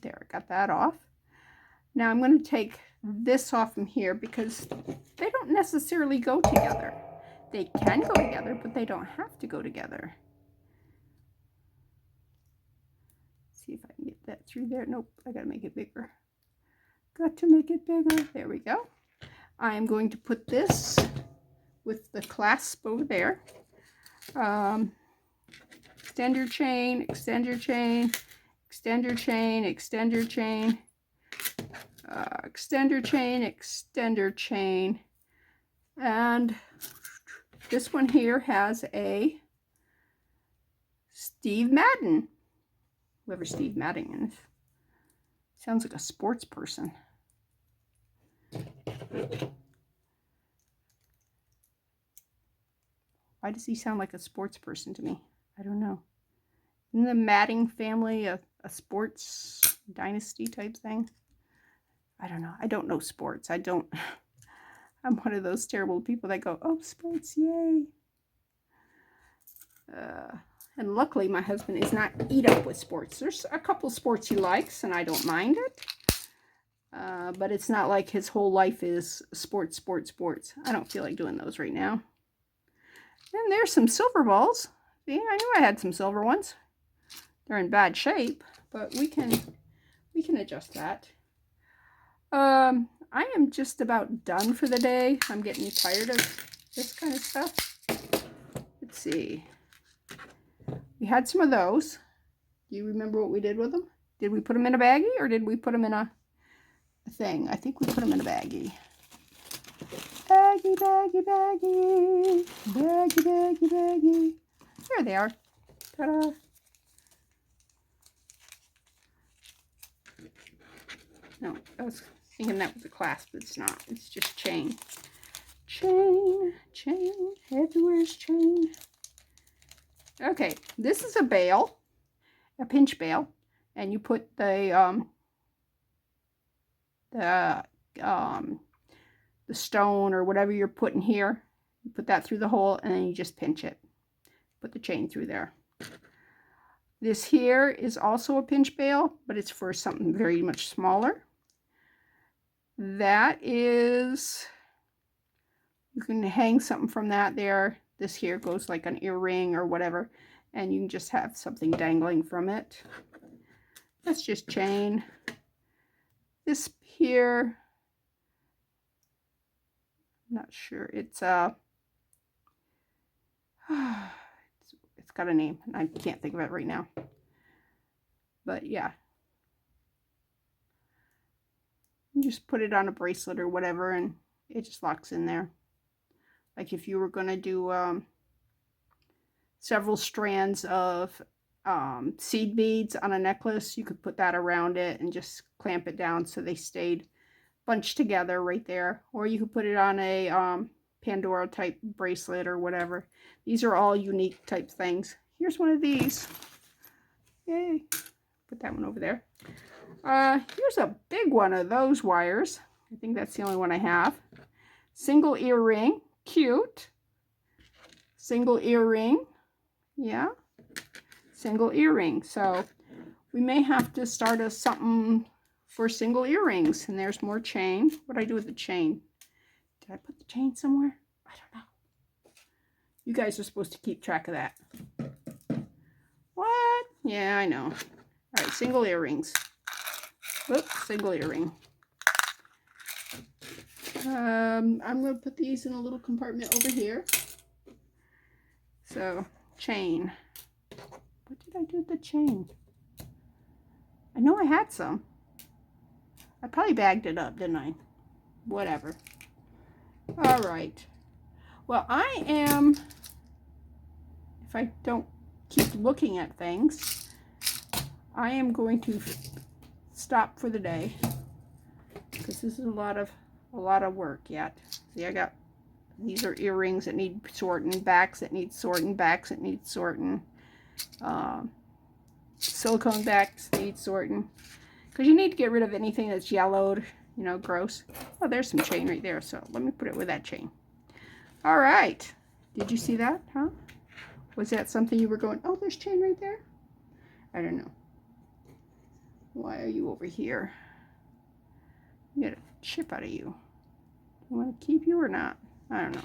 S1: There, I got that off. Now I'm going to take this off from here because they don't necessarily go together. They can go together, but they don't have to go together. Let's see if I can get that through there. Nope, I got to make it bigger. Got to make it bigger. There we go. I am going to put this with the clasp over there. Extend your chain, extend your chain, extend your chain, extend your chain, extend your chain, extend your chain. And this one here has a Steve Madden. Whoever Steve Madden is. Sounds like a sports person. Why does he sound like a sports person to me? I don't know. Isn't the Madden family a sports dynasty type thing? I don't know. I don't know sports. I'm one of those terrible people that go, oh, sports, yay. And luckily my husband is not eat up with sports. There's a couple sports he likes and I don't mind it. But it's not like his whole life is sports, sports, sports. I don't feel like doing those right now. And there's some silver balls. See, I knew I had some silver ones. They're in bad shape, but we can adjust that. I am just about done for the day. I'm getting tired of this kind of stuff. Let's see. We had some of those. Do you remember what we did with them? Did we put them in a baggie or did we put them in a thing? I think we put them in a baggie. Baggie, baggie, baggie. Baggie, baggie, baggie. There they are. Ta-da. No, I was thinking that was a clasp, but it's not. It's just chain. Chain, chain. Everywhere's chain. Okay, this is a bail, a pinch bail, and you put the stone or whatever you're putting here. You put that through the hole, and then you just pinch it. Put the chain through there. This here is also a pinch bail, but it's for something very much smaller. That is, you can hang something from that there. This here goes like an earring or whatever, and you can just have something dangling from it. That's just chain. This here, I'm not sure. It's it's got a name, and I can't think of it right now. But yeah. You just put it on a bracelet or whatever, and it just locks in there. Like if you were going to do several strands of seed beads on a necklace, you could put that around it and just clamp it down so they stayed bunched together right there. Or you could put it on a Pandora type bracelet or whatever. These are all unique type things. Here's one of these. Yay. Put that one over there. Here's a big one of those wires. I think that's the only one I have. Single earring. Cute. Single earring. Yeah. Single earring. So we may have to start a something for single earrings. And there's more chain. What do I do with the chain? Did I put the chain somewhere? I don't know. You guys are supposed to keep track of that. What? Yeah, I know. All right, single earrings. Whoops, single earring. I'm going to put these in a little compartment over here. So, chain. What did I do with the chain? I know I had some. I probably bagged it up, didn't I? Whatever. All right. Well, I am, if I don't keep looking at things, I am going to stop for the day because this is a lot of work yet. See, I got, these are earrings that need sorting, backs that need sorting, backs that need sorting, silicone backs need sorting, because you need to get rid of anything that's yellowed, you know, gross. Oh, there's some chain right there, so let me put it with that chain. All right. Did you see that, huh? Was that something you were going, oh, there's chain right there? I don't know. Why are you over here? You got a chip out of you. I want to keep you or not? I don't know.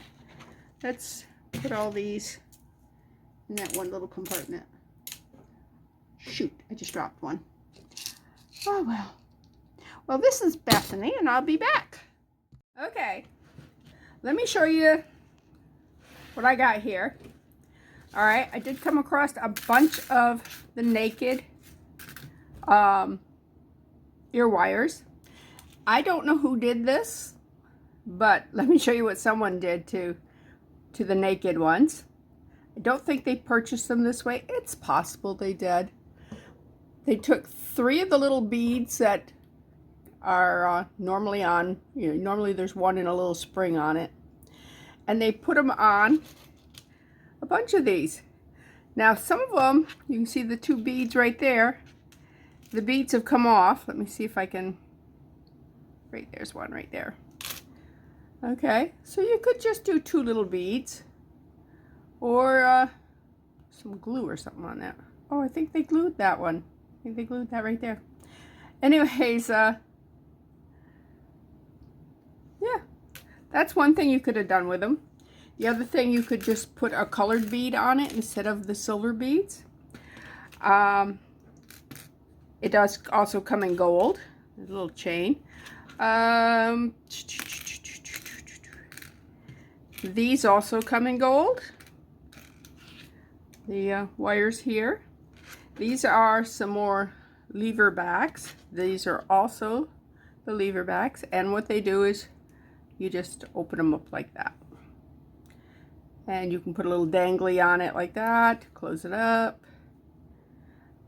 S1: Let's put all these in that one little compartment. Shoot, I just dropped one. Oh, well. Well, this is Bethany, and I'll be back. Okay. Let me show you what I got here. All right, I did come across a bunch of the Naked ear wires. I don't know who did this, but let me show you what someone did to the Naked ones. I don't think they purchased them this way. It's possible they did. They took 3 of the little beads that are normally on, you know, normally there's one in a little spring on it, and they put them on a bunch of these. Now some of them, you can see the 2 beads right there. The beads have come off. Let me see if I can, right, there's one right there. Okay, so you could just do 2 little beads, or some glue or something on that. Oh, I think they glued that one. I think they glued that right there. Anyways, yeah, that's one thing you could have done with them. The other thing, you could just put a colored bead on it instead of the silver beads. It does also come in gold. There's a little chain. These also come in gold. The wires here. These are some more lever backs. These are also the lever backs. And what they do is you just open them up like that. And you can put a little dangly on it like that, close it up.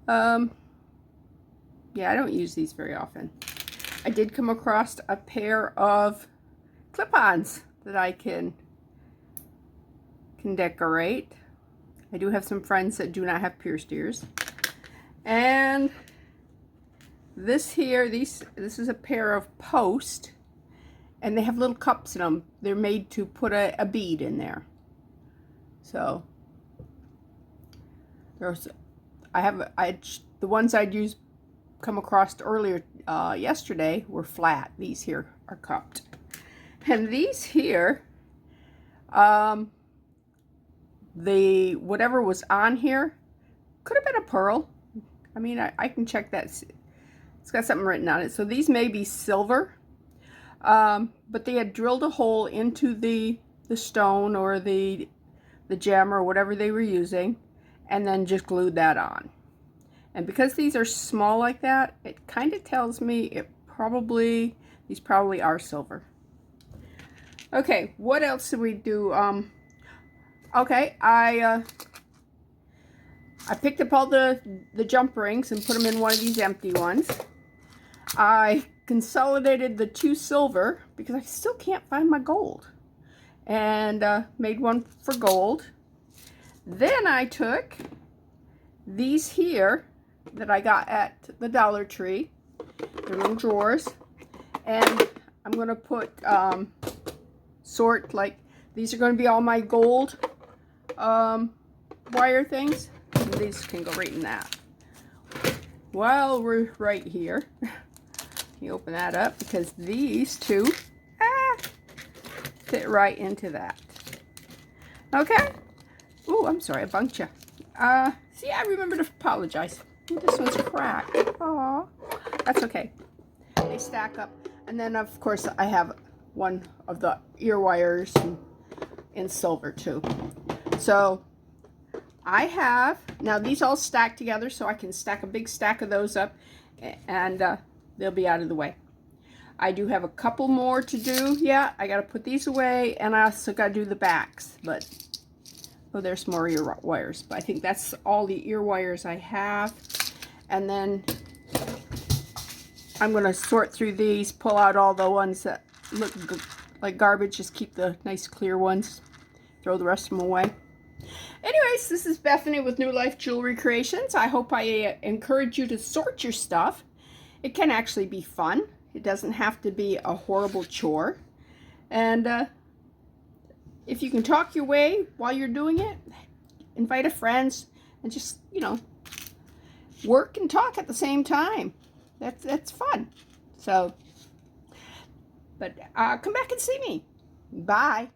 S1: Yeah, I don't use these very often. I did come across a pair of clip-ons that I can decorate. I do have some friends that do not have pierced ears. And this here, this is a pair of posts, and they have little cups in them. They're made to put a bead in there. So there's, the ones I'd come across earlier yesterday were flat. These here are cupped, and these here, the whatever was on here could have been a pearl. I mean, I can check that. It's got something written on it. So these may be silver, but they had drilled a hole into the stone or the gem or whatever they were using, and then just glued that on. And because these are small like that, it kind of tells me these probably are silver. Okay, what else did we do? Okay, I picked up all the jump rings and put them in one of these empty ones. I consolidated the 2 silver because I still can't find my gold, and made one for gold. Then I took these here that I got at the Dollar Tree. They're little drawers, and I'm going to put sort, like, these are going to be all my gold wire things. And these can go right in that. While we're right here, you open that up because these 2 fit right into that. Okay. Ooh, I'm sorry, I bumped you. See, I remember to apologize. Ooh, this one's cracked. Aw, that's okay. They stack up. And then, of course, I have one of the ear wires in silver, too. So, I have, now these all stack together, so I can stack a big stack of those up, and they'll be out of the way. I do have a couple more to do. Yeah, I got to put these away, and I also got to do the backs, but oh, there's more ear wires. But I think that's all the ear wires I have. And then I'm going to sort through these, pull out all the ones that look like garbage, just keep the nice clear ones, throw the rest of them away. Anyways, this is Bethany with New Life Jewelry Creations. I hope I encourage you to sort your stuff. It can actually be fun. It doesn't have to be a horrible chore. And if you can talk your way while you're doing it, invite a friend and just, work and talk at the same time. That's fun. So, but come back and see me. Bye.